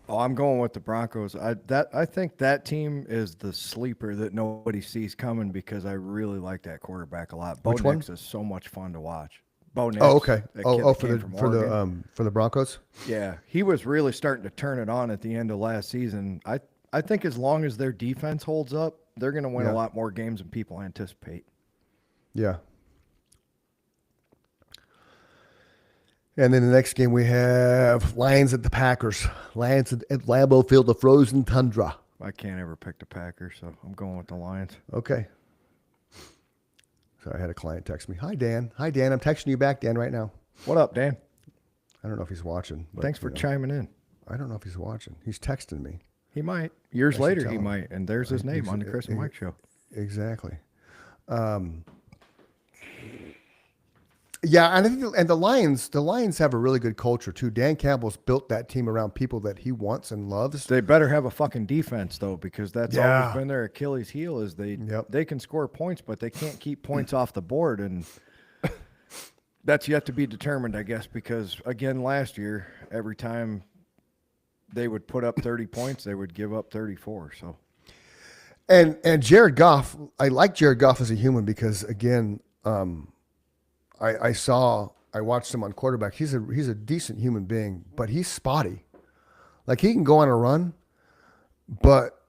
Oh, I'm going with the Broncos. I think that team is the sleeper that nobody sees coming because I really like that quarterback a lot. Bo Which one? Nix is so much fun to watch. Bo Nix. Oh, okay. that kid Oh, that for came the from for the Oregon. for the Broncos. Yeah, he was really starting to turn it on at the end of last season. I think as long as their defense holds up, they're going to win Yeah. a lot more games than people anticipate. Yeah. And then the next game we have Lions at the Packers. Lions at Lambeau Field, the frozen tundra. I can't ever pick the Packers, so I'm going with the Lions. Okay. So I had a client text me. Hi, Dan. Hi, Dan. I'm texting you back, Dan, right now. What up, Dan? I don't know if he's watching. But, Thanks for you know, chiming in. I don't know if he's watching. He's texting me. He might. Years I should later, tell he him. might. And there's his name on the Chris and Mike show. Exactly. Yeah, and I think the Lions have a really good culture too. Dan Campbell's built that team around people that he wants and loves. They better have a fucking defense though, because that's Yeah. always been their Achilles heel. Is they Yep. they can score points, but they can't keep points off the board, and that's yet to be determined, I guess. Because again, last year, every time they would put up 30 points, they would give up 34. So And Jared Goff, I like Jared Goff as a human because again, I watched him on quarterback. He's a decent human being, but he's spotty. Like he can go on a run, but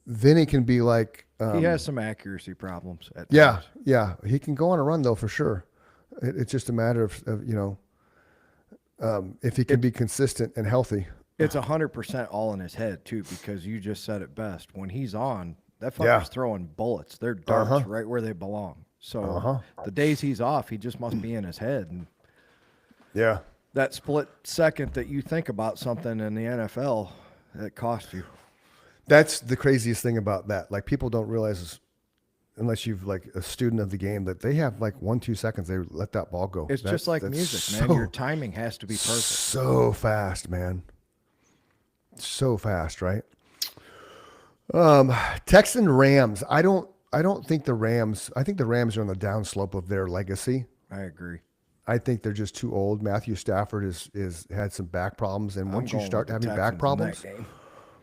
then he can be like he has some accuracy problems. At yeah, times. yeah. He can go on a run though for sure. It's just a matter of if he can be consistent and healthy. It's 100% all in his head too, because you just said it best. When he's on, that fucker's Yeah. throwing bullets. They're darts Uh-huh. right where they belong. So the days he's off, he just must be in his head. And Yeah. that split second that you think about something in the NFL, it costs you. That's the craziest thing about that. Like people don't realize, unless you've like a student of the game, that they have like 1-2 seconds. They let that ball go. It's just like that's music, man. Your timing has to be perfect. So fast, man. So fast, right? Texan Rams. I don't think the Rams. I think the Rams are on the downslope of their legacy. I agree. I think they're just too old. Matthew Stafford is had some back problems, and once you going start with the having back Texans in problems, that game.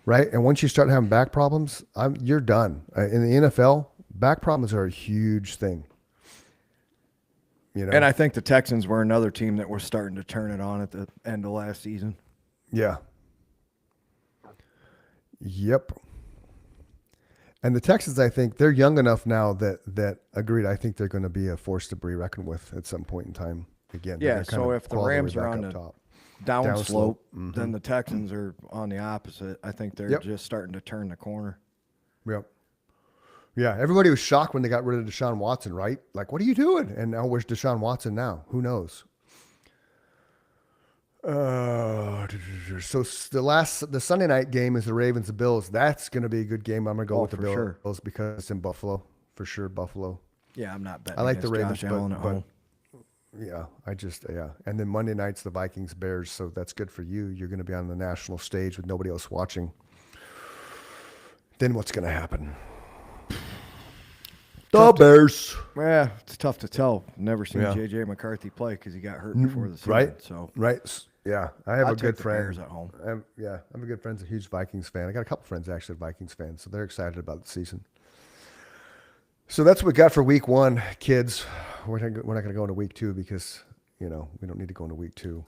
right? And once you start having back problems, you're done. In the NFL, back problems are a huge thing. You know, And I think the Texans were another team that was starting to turn it on at the end of last season. yeah, yep. And the Texans, I think they're young enough now that agreed. I think they're going to be a force to be reckoned with at some point in time. Again, Yeah, they're kind so of if the claw their way Rams are back on up the top. downslope, Downslope. then the Texans are on the opposite. I think they're Yep. just starting to turn the corner. Yep. Yeah, everybody was shocked when they got rid of Deshaun Watson, right? Like, what are you doing? And now where's Deshaun Watson now? Who knows? So the Sunday night game is the Ravens and Bills. That's going to be a good game. I'm going to go Oh, with the for Bills sure. because it's in Buffalo for sure. Buffalo. Yeah, I'm not betting. I like the against Ravens, Josh Allen at but home. yeah, And then Monday night's the Vikings Bears, so that's good for you. You're going to be on the national stage with nobody else watching. Then what's going to happen? The Bears. Yeah, it's tough to tell. Never seen Yeah. J.J. McCarthy play because he got hurt before the season. Right. So Right. Yeah. I have I'll a take good the friend. Bears at home. I have a good friend's a huge Vikings fan. I got a couple friends actually Vikings fans, so they're excited about the season. So that's what we got for week 1, kids. We're not going to go into week 2 because, we don't need to go into week 2.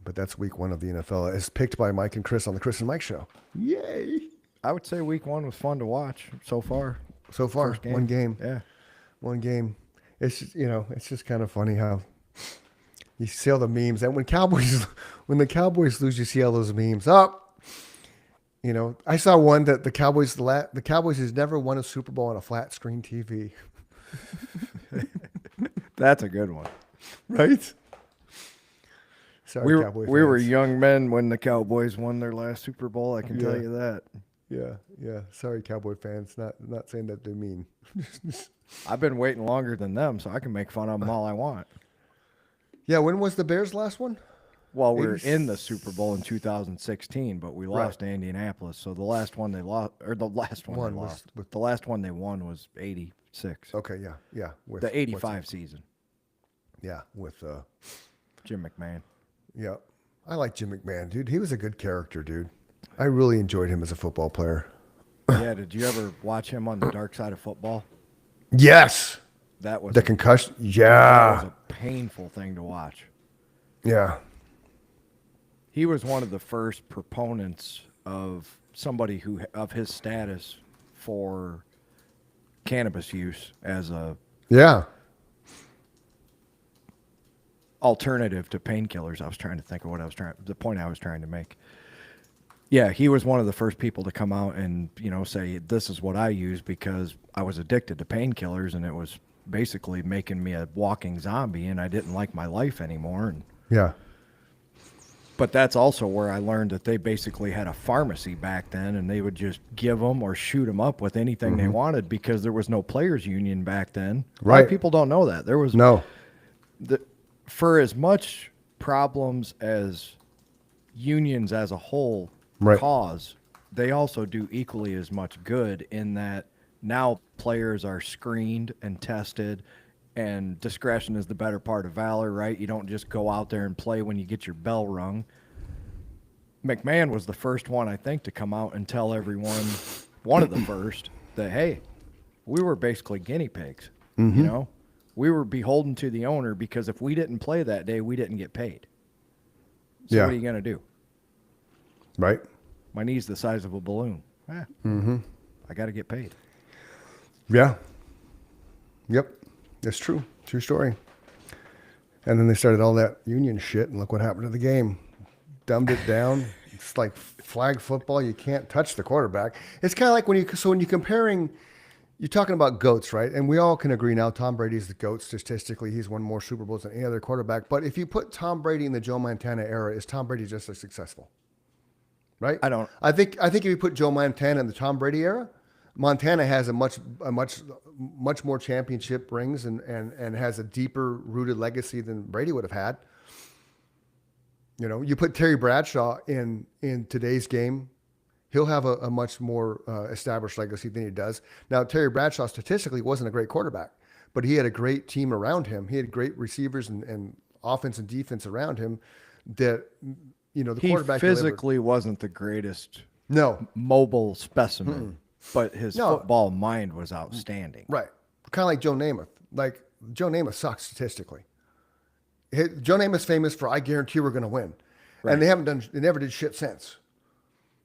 But that's week 1 of the NFL as picked by Mike and Chris on the Chris and Mike show. Yay. I would say week 1 was fun to watch so far. So far, First one game. Yeah. One game. It's just, it's just kind of funny how you see all the memes. And when the Cowboys lose, you see all those memes up. I saw one that the Cowboys has never won a Super Bowl on a flat screen TV. That's a good one. Right? Sorry, We Cowboy fans. were young men when the Cowboys won their last Super Bowl. I can tell Yeah. you that. Yeah. Sorry, Cowboy fans. Not saying that they're mean. I've been waiting longer than them, so I can make fun of them all I want. Yeah, when was the Bears' last one? Well, we were 80 in the Super Bowl in 2016, but we lost to Indianapolis. So the last one they lost, or the last one One they was lost, with- the last one they won was 86. Okay, yeah. With, The 85 season. Yeah, with Jim McMahon. yeah. I like Jim McMahon, dude. He was a good character, dude. I really enjoyed him as a football player. Yeah, did you ever watch him on the dark side of football? Yes. That was The concussion. that was Yeah. a painful thing to watch. Yeah. He was one of the first proponents of somebody who of his status for cannabis use as a Yeah. alternative to painkillers. I was trying to think of the point I was trying to make. Yeah, he was one of the first people to come out and, say, this is what I use because I was addicted to painkillers and it was basically making me a walking zombie and I didn't like my life anymore. Yeah. But that's also where I learned that they basically had a pharmacy back then and they would just give them or shoot them up with anything they wanted because there was no players union back then. A lot of Right. people don't know that. There was No. for as much problems as unions as a whole Right. cause, they also do equally as much good in that now players are screened and tested and discretion is the better part of valor, right? You don't just go out there and play when you get your bell rung. McMahon was the first one, I think, to come out and tell everyone, one of the first, that, hey, we were basically guinea pigs, We were beholden to the owner because if we didn't play that day, we didn't get paid. So Yeah. what are you going to do? Right. My knee's the size of a balloon. I got to get paid. Yeah. Yep. That's true. True story. And then they started all that union shit, and look what happened to the game. Dumbed it down. It's like flag football. You can't touch the quarterback. It's kind of like when you're comparing, you're talking about GOATs, right? And we all can agree now Tom Brady's the GOAT statistically. He's won more Super Bowls than any other quarterback. But if you put Tom Brady in the Joe Montana era, is Tom Brady just as successful? Right? I think if you put Joe Montana in the Tom Brady era, Montana has a much more championship rings and has a deeper rooted legacy than Brady would have had. You put Terry Bradshaw in today's game, he'll have a much more established legacy than he does. Now, Terry Bradshaw statistically wasn't a great quarterback, but he had a great team around him. He had great receivers and offense and defense around him that, the He quarterback physically wasn't the greatest No. mobile specimen, but his football mind was outstanding. Right. Kind of like Joe Namath. Like, Joe Namath sucks statistically. Joe Namath's famous for, I guarantee we're going to win. Right. And they never did shit since.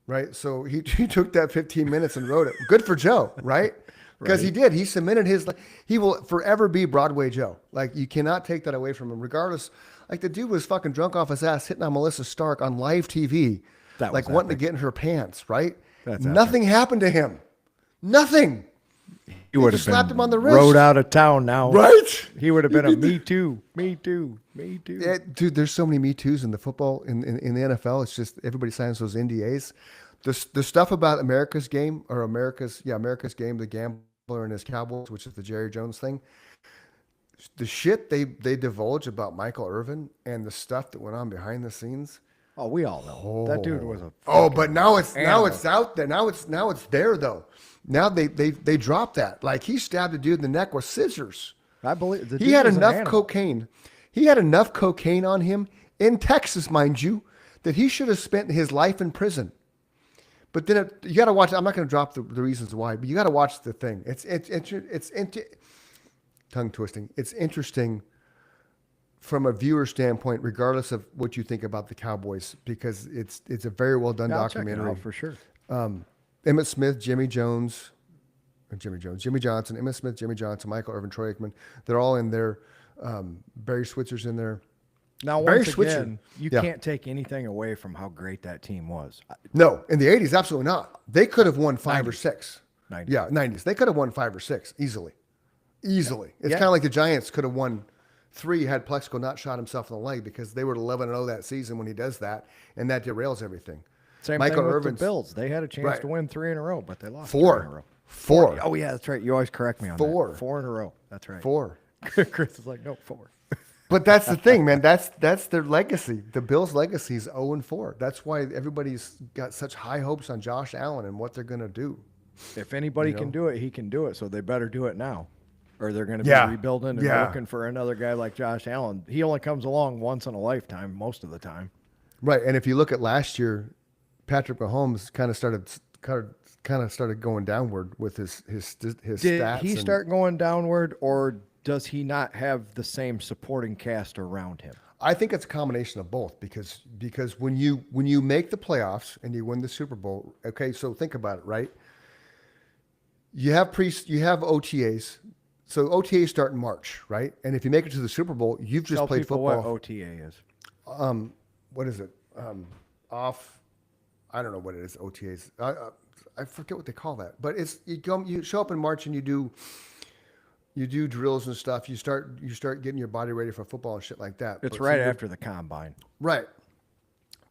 Right? So he took that 15 minutes and wrote it. Good for Joe, right? Because he did. He cemented he will forever be Broadway Joe. Like, you cannot take that away from him, regardless. Like, the dude was fucking drunk off his ass hitting on Melissa Stark on live TV. That like, was wanting to epic. get in her pants, right? That's Nothing happened to him. Nothing. He would have just slapped him on the wrist. rode out of town now. Right? He would have been a me too, me too, me too. Yeah, dude, there's so many Me Too's in the football, in the NFL. It's just everybody signs those NDAs. The stuff about America's game, the gambler and his Cowboys, which is the Jerry Jones thing. The shit they divulge about Michael Irvin and the stuff that went on behind the scenes. Oh, we all know that dude was a. But now it's animal. out there. Now it's there though. Now they dropped that. Like, he stabbed a dude in the neck with scissors. I believe the He dude had was an enough animal. cocaine. He had enough cocaine on him in Texas, mind you, that he should have spent his life in prison. But then you got to watch. I'm not going to drop the reasons why, but you got to watch the thing. It's tongue twisting. It's interesting from a viewer standpoint, regardless of what you think about the Cowboys, because it's a very well done I'll check it documentary out for sure. Emmitt Smith, Jimmy Johnson, Emmitt Smith, Jimmy Johnson, Michael Irvin, Troy Aikman. They're all in there. Barry Switzer's in there. Now, Barry once Switzer. again, you Yeah. can't take anything away from how great that team was. No, in the 80s, absolutely not. They could have won 5 or 90s. 6. 90s. Yeah, 90s. They could have won 5 or 6 easily. Easily. It's Yeah. kind of like the Giants could have won 3 had Plexico not shot himself in the leg, because they were 11-0 that season when he does that, and that derails everything. Same Michael thing with Irvin's- the Bills. They had a chance Right. to win 3 in a row, but they lost 4. 3 in a row. 4. Oh yeah, that's right. You always correct me on 4. that. 4 in a row. That's right. 4. Chris is like, no, 4. But that's the thing, man. That's their legacy. The Bills' legacy is 0-4. That's why everybody's got such high hopes on Josh Allen and what they're going to do. If anybody can do it, he can do it. So they better do it now, or they're going to be Yeah. rebuilding and Yeah. looking for another guy like Josh Allen. He only comes along once in a lifetime, most of the time. Right, and if you look at last year, Patrick Mahomes kind of started going downward with his Did stats. he and- start going downward, or does he not have the same supporting cast around him? I think it's a combination of both because when you make the playoffs and you win the Super Bowl, okay, so think about it, right? You have OTAs. So OTAs start in March, right? And if you make it to the Super Bowl, you've just Tell played people football. what OTA is. What is it? Off. I don't know what it is. OTAs. I forget what they call that. But it's you show up in March and you do drills and stuff. You start getting your body ready for football and shit like that. It's But right so after the combine. right.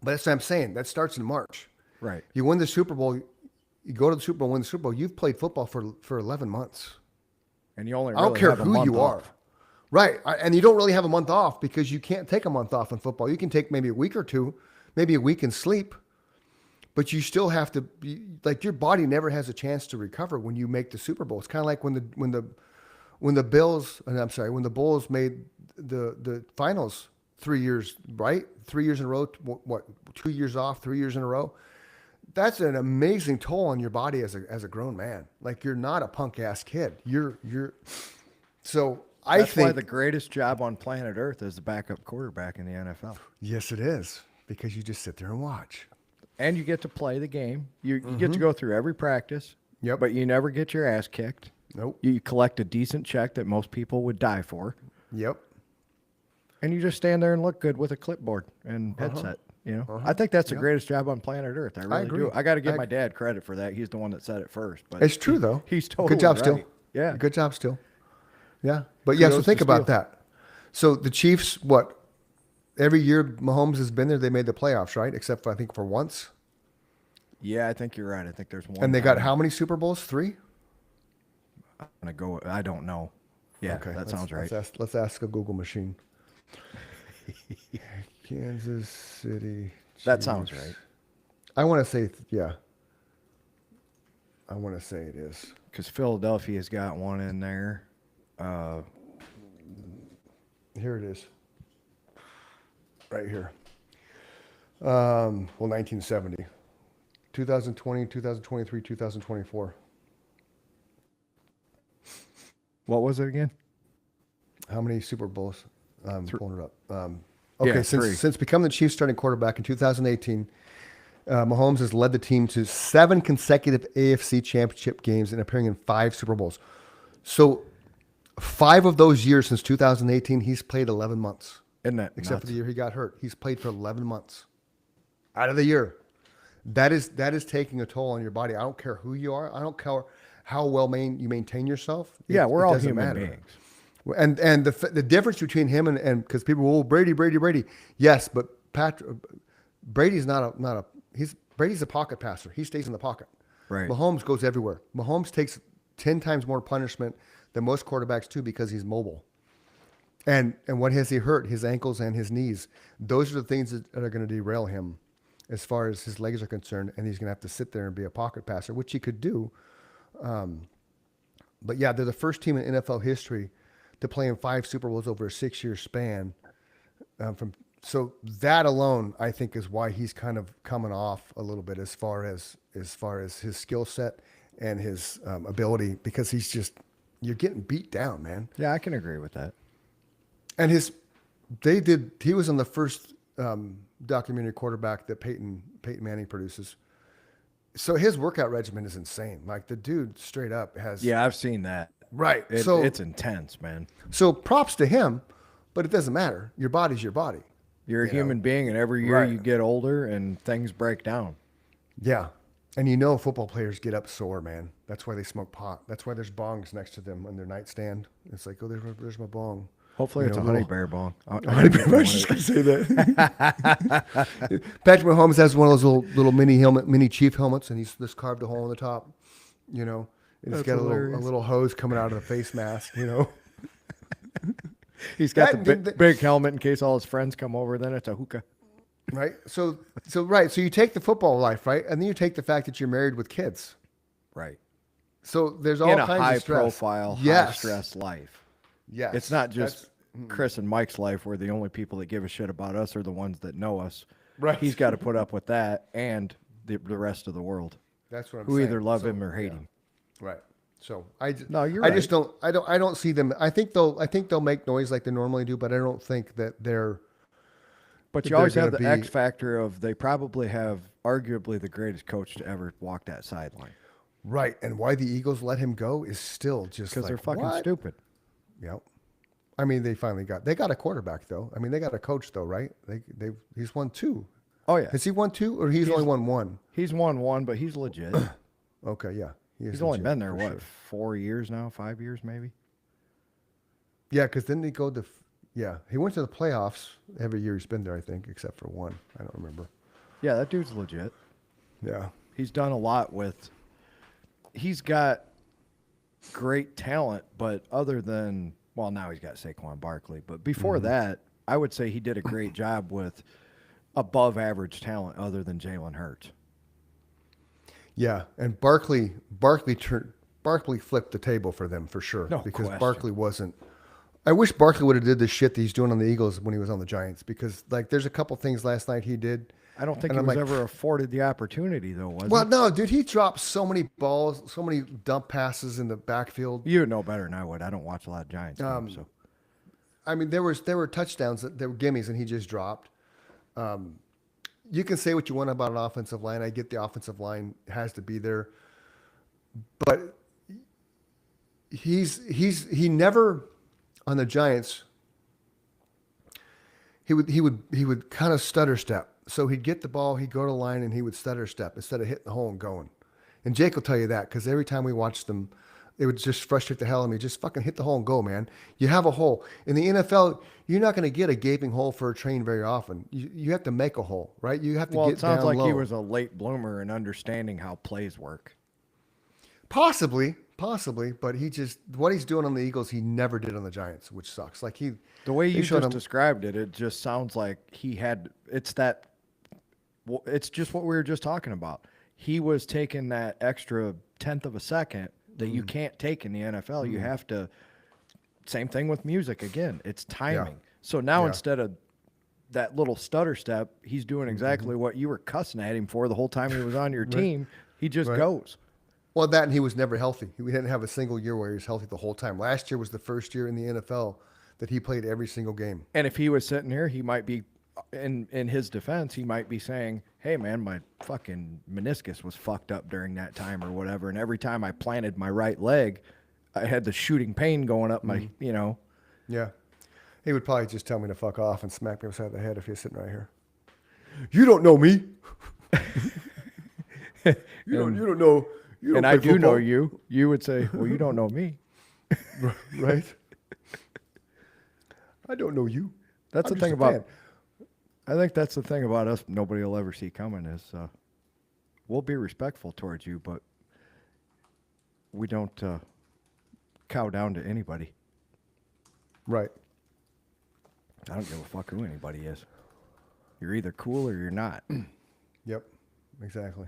But that's what I'm saying. That starts in March. Right. You win the Super Bowl. You go to the Super Bowl, win the Super Bowl. You've played football for 11 months. And you only I don't really care have a who month you off. are. Right. And you don't really have a month off because you can't take a month off in football. You can take maybe a week or two, maybe a week and sleep, but you still have to be like your body never has a chance to recover when you make the Super Bowl. It's kind of like when the Bulls made the finals 3 years, right? 3 years in a row, 2 years off, 3 years in a row. That's an amazing toll on your body as a grown man. Like you're not a punk ass kid. So I That's think why the greatest job on planet Earth is the backup quarterback in the NFL. yes, it is because you just sit there and watch. And you get to play the game. You get to go through every practice. Yep. But you never get your ass kicked. Nope. You collect a decent check that most people would die for. Yep. And you just stand there and look good with a clipboard and headset. You know, I think that's the greatest job on planet Earth. I really agree. do. I got to give my dad credit for that. He's the one that said it first. But It's true though. He's totally good job right. still. Yeah. Good job still. Yeah. But yeah, so Kudos think to about Steele. that. So the Chiefs, every year Mahomes has been there, they made the playoffs, right? Except for, I think for once. Yeah, I think you're right. I think there's one. And they got time. how many Super Bowls? 3? I'm gonna go. I don't know. Yeah, that sounds right. Let's ask a Google machine. Kansas City. That sounds Chiefs. right. I want to say, yeah. I want to say it is. Because Philadelphia's got one in there. Here it is. Right here. 1970. 2020, 2023, 2024. What was it again? How many Super Bowls? Pulling it up. Yeah, Okay, 3. since becoming the Chiefs starting quarterback in 2018, Mahomes has led the team to 7 consecutive AFC championship games and appearing in 5 Super Bowls. So 5 of those years since 2018, he's played 11 months. Isn't that Except nuts? for the year he got hurt. He's played for 11 months out of the year. That is taking a toll on your body. I don't care who you are. I don't care how well you maintain yourself. Yeah, we're all doesn't human matter. beings. And the difference between him and because people, Brady. Yes, but Brady's Brady's a pocket passer. He stays in the pocket. Right. Mahomes goes everywhere. Mahomes takes 10 times more punishment than most quarterbacks do because he's mobile. And what has he hurt? His ankles and his knees. Those are the things that are going to derail him as far as his legs are concerned. And he's going to have to sit there and be a pocket passer, which he could do. But yeah, they're the first team in NFL history to play in 5 Super Bowls over a 6-year span. So that alone, I think, is why he's kind of coming off a little bit as far as his skill set and his ability, because you're getting beat down, man. Yeah, I can agree with that. And he was on the first documentary quarterback that Peyton Manning produces. So his workout regimen is insane. Like the dude straight up has. Yeah, I've seen that. Right. It's intense, man. So props to him, but it doesn't matter. Your body's your body. You're a human being, and every year Right. you get older and things break down. Yeah. And football players get up sore, man. That's why they smoke pot. That's why there's bongs next to them on their nightstand. It's like, oh, there's my bong. Hopefully it's a honey bear bong. I was just going to say that. Patrick Mahomes has one of those little mini Chief helmets, and he's just carved a hole in the top, and it's That's got a hilarious. little hose coming out of the face mask, He's got That- the big helmet in case all his friends come over. Then it's a hookah. Right? So you take the football life, right? And then you take the fact that you're married with kids. Right. So there's all In a kinds high of stress. profile, high Yes. stress life. Yes. It's not just Chris and Mike's life where the only people that give a shit about us are the ones that know us. Right. He's got to put up with that and the rest of the world That's what I'm who saying. either love So, him or hate yeah. him. Right. So No, you're I right. just don't. I don't see them. I think they'll make noise like they normally do, but I don't think that they're. But you they're always have gonna the X be- factor of they probably have arguably the greatest coach to ever walk that sideline Right, and why the Eagles let him go is still just because like, they're fucking what? stupid. Yep. I mean, they got a quarterback though. I mean, they got a coach though, right? He's won 2. Oh yeah, Has he won 2 or he's only won 1? he's won one, but he's legit. Okay, yeah. He is He's only legit, been there for what sure. 4 years now, 5 years maybe. Yeah, because then they go to he went to the playoffs every year he's been there, I think, except for one. I don't remember. Yeah, that dude's legit. Yeah. He's done a lot with. He's got great talent, but other than now he's got Saquon Barkley. But before that, I would say he did a great job with above average talent, other than Jalen Hurts. Yeah, and Barkley flipped the table for them for sure No because question. Barkley wasn't. I wish Barkley would have did the shit that he's doing on the Eagles when he was on the Giants because like there's a couple things last night he did. I don't think And he I'm was like, ever afforded the opportunity, though, was Well, he? no, dude, he dropped so many balls, so many dump passes in the backfield. You would know better than I would. I don't watch a lot of Giants games, so. I mean, there were touchdowns that there were gimmies and he just dropped. You can say what you want about an offensive line. I get the offensive line has to be there, but he never on the Giants. He would kind of stutter step. So he'd get the ball, he'd go to the line, and he would stutter step instead of hitting the hole and going. And Jake will tell you that because every time we watched them, it would just frustrate the hell out of me. Just fucking hit the hole and go, man. You have a hole. In the NFL, you're not going to get a gaping hole for a train very often. You have to make a hole, right? You have to Well, get it sounds down like low. he was a late bloomer in understanding how plays work. Possibly, but what he's doing on the Eagles, he never did on the Giants, which sucks. Like The way they you showed just him- described it, it just sounds like he had. It's just what we were just talking about. He was taking that extra tenth of a second that you can't take in the NFL. You have to. Same thing with music. Again, it's timing. So now Yeah. instead of that little stutter step, he's doing exactly what you were cussing at him for the whole time he was on your team. He just Right. goes. Well, that and he was never healthy. We didn't have a single year where he was healthy the whole time. Last year was the first year in the NFL that he played every single game. And if he was sitting here, he might be, in his defense, he might be saying, "Hey, man, my fucking meniscus was fucked up during that time or whatever. And every time I planted my right leg, I had the shooting pain going up my, Yeah. He would probably just tell me to fuck off and smack me upside the head if he was sitting right here. You don't know me. You don't know. You don't and I play do know football." you. You would say, well, you don't know me. Right? I don't know you. That's I'm the just thing a about, fan. I think that's the thing about us nobody will ever see coming is we'll be respectful towards you, but we don't cow down to anybody. Right. I don't give a fuck who anybody is. You're either cool or you're not. Yep. Exactly.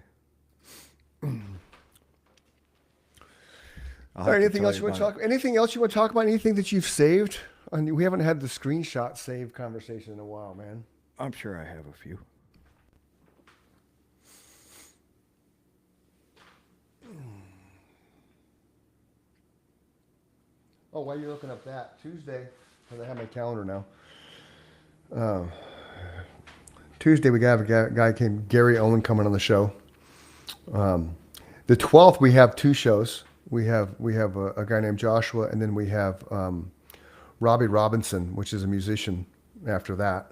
I'll All right, have anything tell else you want to about talk? Anything else you want to talk about? Anything that you've saved? We haven't had the screenshot save conversation in a while, man. it. I'm sure I have a few. Oh, while you're looking up that Tuesday, because I have my calendar now. Tuesday we got a guy named Gary Owen coming on the show. The 12th we have 2 shows. We have a guy named Joshua, and then we have Robbie Robinson, which is a musician. After that,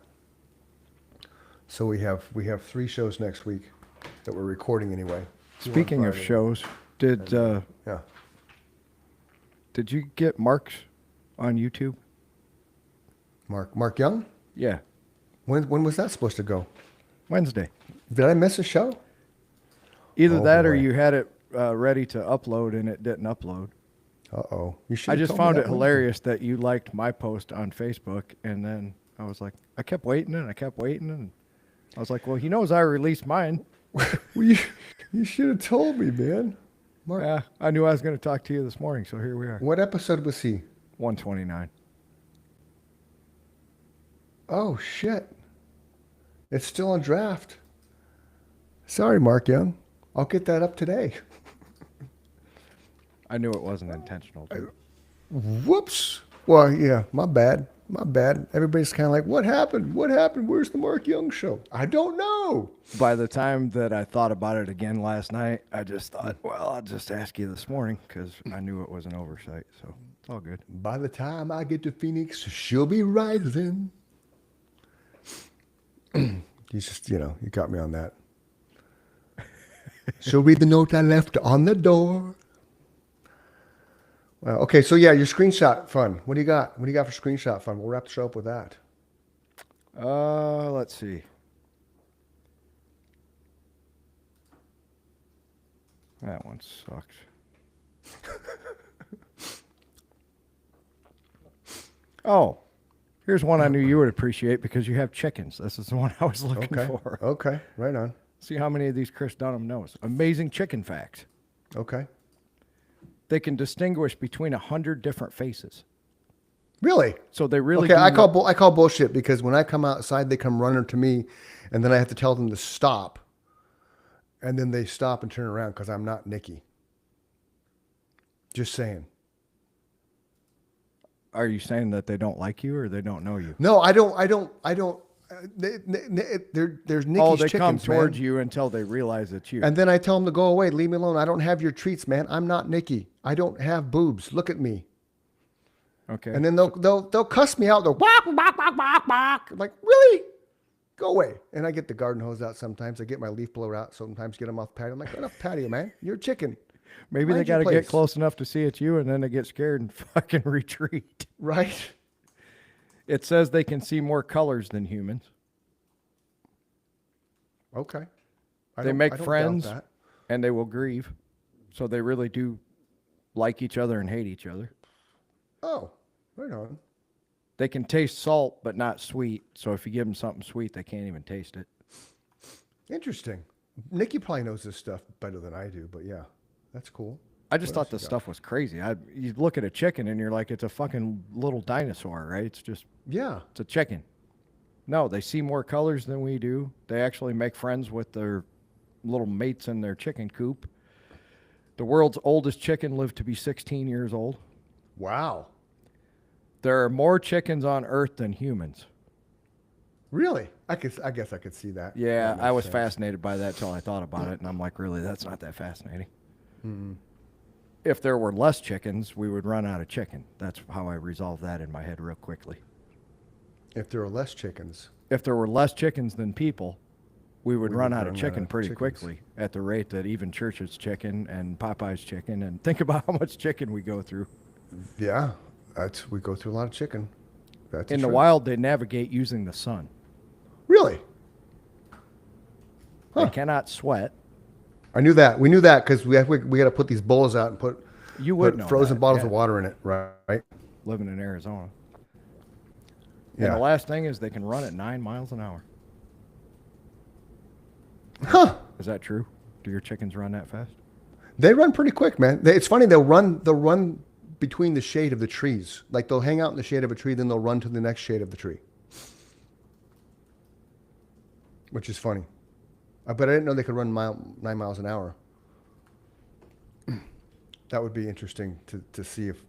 so we have 3 shows next week that we're recording anyway. 2 on Speaking of Friday. shows, did Yeah. did you get Mark's on YouTube? Mark Young. Yeah, When was that supposed to go? Wednesday. Did I miss a show? Either Oh, that or boy. you had it ready to upload and it didn't upload. Uh-oh. You should. I just found it hilarious that you liked my post on Facebook, and then I was like, I kept waiting and I was like, well, he knows I released mine. Well, you should have told me, man. Mark, Yeah, I knew I was going to talk to you this morning, so here we are. what episode was he? 129. Oh shit! It's still on draft. Sorry, Mark Young. I'll get that up today. I knew it wasn't intentional. Dude. Whoops. Well, yeah, my bad. My bad. Everybody's kind of like, what happened? What happened? Where's the Mark Young show? I don't know. By the time that I thought about it again last night, I just thought, well, I'll just ask you this morning because I knew it was an oversight. So it's all good. By the time I get to Phoenix, she'll be rising. You just, you got me on that. She'll read the note I left on the door. Well, okay, so yeah, your screenshot fun. What do you got? What do you got for screenshot fun? We'll wrap the show up with that. Let's see. That one sucks. Oh, here's one I knew you would appreciate because you have chickens. This is the one I was looking for. Okay, right on. See how many of these Chris Dunham knows. Amazing chicken facts. Okay. They can distinguish between 100 different faces. Really? So they really Okay, do I call bullshit because when I come outside, they come running to me, and then I have to tell them to stop, and then they stop and turn around because I'm not Nikki. Just saying. Are you saying that they don't like you or they don't know you? No, I don't. There's Nikki's Oh, they chickens, come towards man. you until they realize it's you. And then I tell them to go away, leave me alone. I don't have your treats, man. I'm not Nikki. I don't have boobs. Look at me. Okay. And then they'll cuss me out. They'll bark, bark, bark, bark, bark. I'm like, really? Go away. And I get the garden hose out sometimes. I get my leaf blower out sometimes, get them off the patio. I'm like, get off the patio, man. You're a chicken. Maybe they Mind got your to get place. close enough to see it's you, and then they get scared and fucking retreat. Right? It says they can see more colors than humans. Okay. They make I don't doubt friends, that. and they will grieve. So they really do like each other and hate each other. Oh, right on. They can taste salt, but not sweet. So if you give them something sweet, they can't even taste it. Interesting. Nikki probably knows this stuff better than I do, but yeah, that's cool. I just What thought else you this got? stuff was crazy. You look at a chicken, and you're like, it's a fucking little dinosaur, right? It's just, Yeah. it's a chicken. No, they see more colors than we do. They actually make friends with their little mates in their chicken coop. The world's oldest chicken lived to be 16 years old. Wow. There are more chickens on Earth than humans. Really? I guess I could see that. Yeah, That I makes was sense. fascinated by that till I thought about it, and I'm like, really, that's not that fascinating. Mm-hmm. If there were less chickens, we would run out of chicken. That's how I resolved that in my head real quickly. If there are less chickens. If there were less chickens than people, we would run out of run chicken pretty chickens. quickly at the rate that even Church's chicken and Popeye's chicken, and think about how much chicken we go through. Yeah, we go through a lot of chicken. That's In the truth. wild, they navigate using the sun. Really? They cannot sweat. I knew that. We knew that because we got to put these bowls out and put You would know frozen that, bottles yeah. of water in it, right? Living in Arizona. Yeah. And the last thing is they can run at 9 miles an hour. Huh? Is that true? Do your chickens run that fast? They run pretty quick, man. It's funny. They'll run between the shade of the trees. Like they'll hang out in the shade of a tree, then they'll run to the next shade of the tree. Which is funny. But I didn't know they could run 9 miles an hour. That would be interesting to see if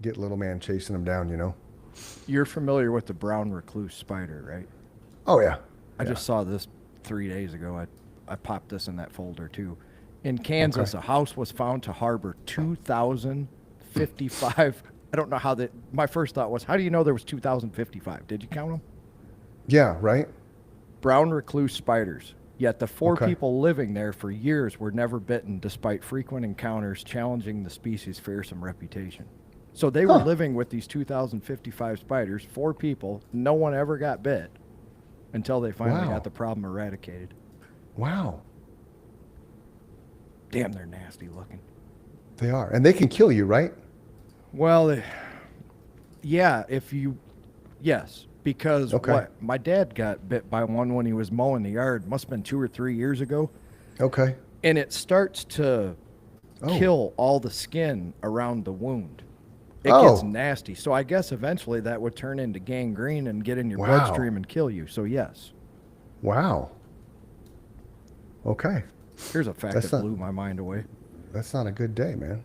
get little man chasing them down, you know? You're familiar with the brown recluse spider, right? Oh, yeah. I just saw this 3 days ago. I popped this in that folder too. In Kansas, a house was found to harbor 2,055. I don't know how that. My first thought was, how do you know there was 2,055? Did you count them? Yeah, right? Brown recluse spiders. Yet the four Okay. people living there for years were never bitten, despite frequent encounters challenging the species' fearsome reputation. So they were living with these 2,055 spiders, 4 people. No one ever got bit until they finally Wow. got the problem eradicated. Wow. Damn, they're nasty looking. They are. And they can kill you, right? Well, yeah, yes, because Okay. my dad got bit by one when he was mowing the yard. Must have been 2 or 3 years ago. Okay. And it starts to Oh. kill all the skin around the wound. It Oh. gets nasty. So I guess eventually that would turn into gangrene and get in your Wow. bloodstream and kill you. So yes, Wow. Okay. here's a fact That's that not- blew my mind away. That's not a good day, man.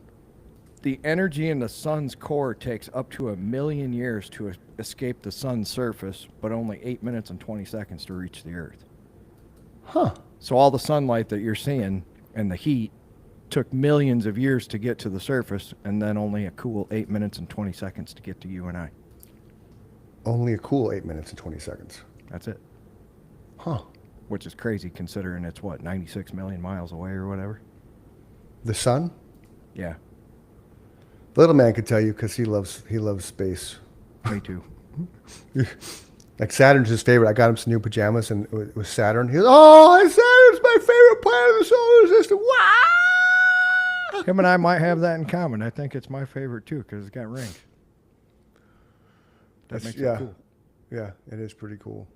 The energy in the sun's core takes up to 1 million years to escape the sun's surface, but only 8 minutes and 20 seconds to reach the Earth. Huh. So all the sunlight that you're seeing and the heat took millions of years to get to the surface, and then only a cool 8 minutes and 20 seconds to get to you and I. Only a cool 8 minutes and 20 seconds. That's it. Huh. Which is crazy considering it's 96 million miles away or whatever. The sun? Yeah, Little man could tell you because he loves space. me too. Like Saturn's his favorite. I got him some new pajamas, and it was Saturn. He goes, "Oh, Saturn's my favorite planet of the solar system." Wow! Him and I might have that in common. I think it's my favorite too because it's got rings. That makes it cool. Yeah, it is pretty cool.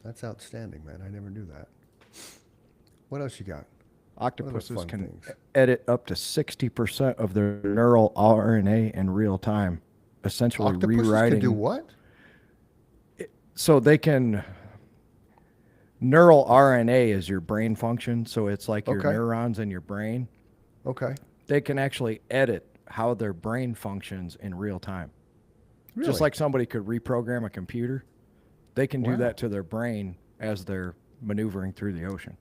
That's outstanding, man. I never knew that. What else you got? Octopuses fun can things? edit up to 60% of their neural RNA in real time, essentially Octopuses rewriting. can do what? So they can. Neural RNA is your brain function, so it's like your Okay. neurons in your brain. Okay. They can actually edit how their brain functions in real time. Really? Just like somebody could reprogram a computer, they can do Wow. that to their brain as they're maneuvering through the ocean.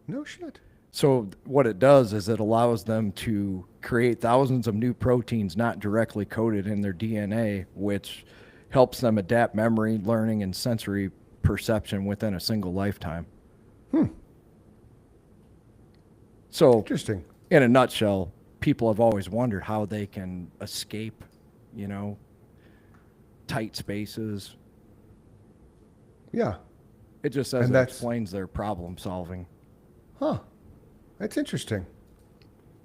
No shit. So what it does is it allows them to create thousands of new proteins not directly coded in their DNA, which helps them adapt memory, learning, and sensory perception within a single lifetime. So Interesting. in a nutshell, people have always wondered how they can escape, tight spaces. Yeah. It just says And it that's- explains their problem solving. Huh. That's interesting.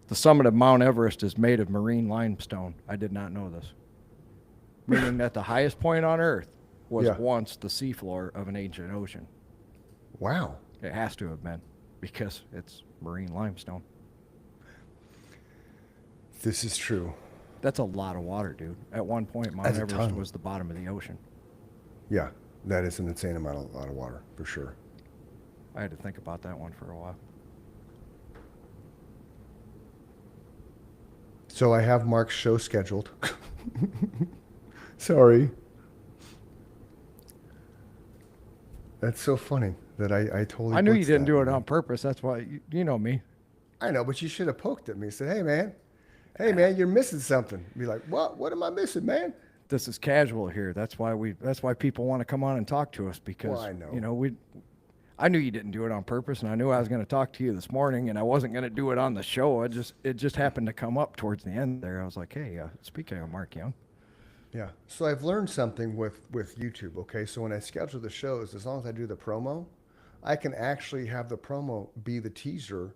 The summit of Mount Everest is made of marine limestone. I did not know this. Meaning that the highest point on Earth was Yeah. once the seafloor of an ancient ocean. Wow. It has to have been because it's marine limestone. This is true. That's a lot of water, dude. At one point, Mount That's a Everest ton. was the bottom of the ocean. Yeah. That is an insane amount of water, for sure. I had to think about that one for a while. So I have Mark's show scheduled. Sorry. That's so funny that I totally. I knew you blitzed didn't that, do it man. on purpose. That's why you know me. I know, but you should have poked at me. Said, "Hey, man, you're missing something." Be like, "What? What am I missing, man?" This is casual here. That's why people want to come on and talk to us because Well, I know. I knew you didn't do it on purpose, and I knew I was going to talk to you this morning, and I wasn't going to do it on the show. It just happened to come up towards the end there. I was like, hey, speaking of Mark Young, Yeah. So I've learned something with YouTube. Okay. So when I schedule the shows, as long as I do the promo, I can actually have the promo be the teaser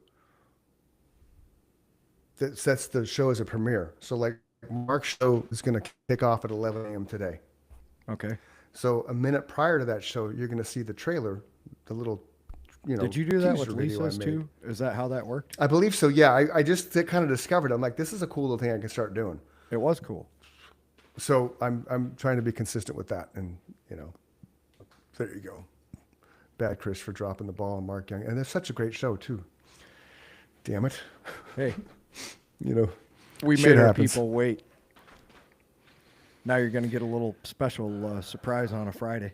that sets the show as a premiere. So like Mark's show is going to kick off at 11 a.m. today. okay. So a minute prior to that show, you're going to see the trailer, the little, Did you do that with teaser video I Lisa's made. too? Is that how that worked? I believe so. Yeah. I just kind of discovered, I'm like, this is a cool little thing I can start doing. It was cool. So I'm trying to be consistent with that. And, there you go. Bad Chris for dropping the ball on Mark Young. And it's such a great show too. Damn it. Hey, shit we made our happens. people wait. Now you're going to get a little special surprise on a Friday.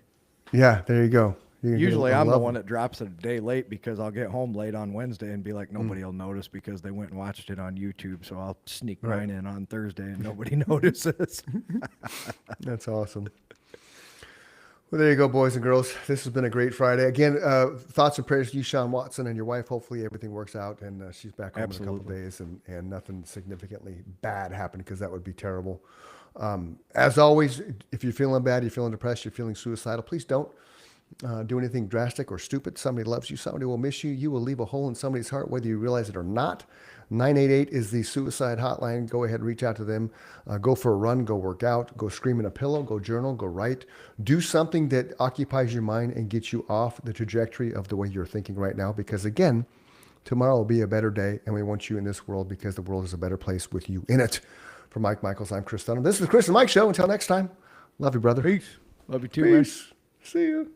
Yeah, there you go. You can get Usually a I'm the love- one that drops it a day late because I'll get home late on Wednesday and be like, nobody will notice because they went and watched it on YouTube. So I'll sneak Right. mine in on Thursday and nobody notices. That's awesome. Well, there you go, boys and girls. This has been a great Friday. Again, thoughts and prayers to you, Sean Watson, and your wife. Hopefully everything works out and she's back home in a couple Absolutely. days and nothing significantly bad happened because that would be terrible. As always, if you're feeling bad, you're feeling depressed, you're feeling suicidal, please don't do anything drastic or stupid. Somebody loves you. Somebody will miss you. You will leave a hole in somebody's heart, whether you realize it or not. 988 is the suicide hotline. Go ahead, reach out to them. Go for a run, go work out, go scream in a pillow, go journal, go write. Do something that occupies your mind and gets you off the trajectory of the way you're thinking right now. Because again, tomorrow will be a better day, and we want you in this world because the world is a better place with you in it. For Mike Michaels, I'm Chris Dunham. This is the Chris and Mike Show. Until next time, love you, brother. Peace. Love you too, man. Peace. See you.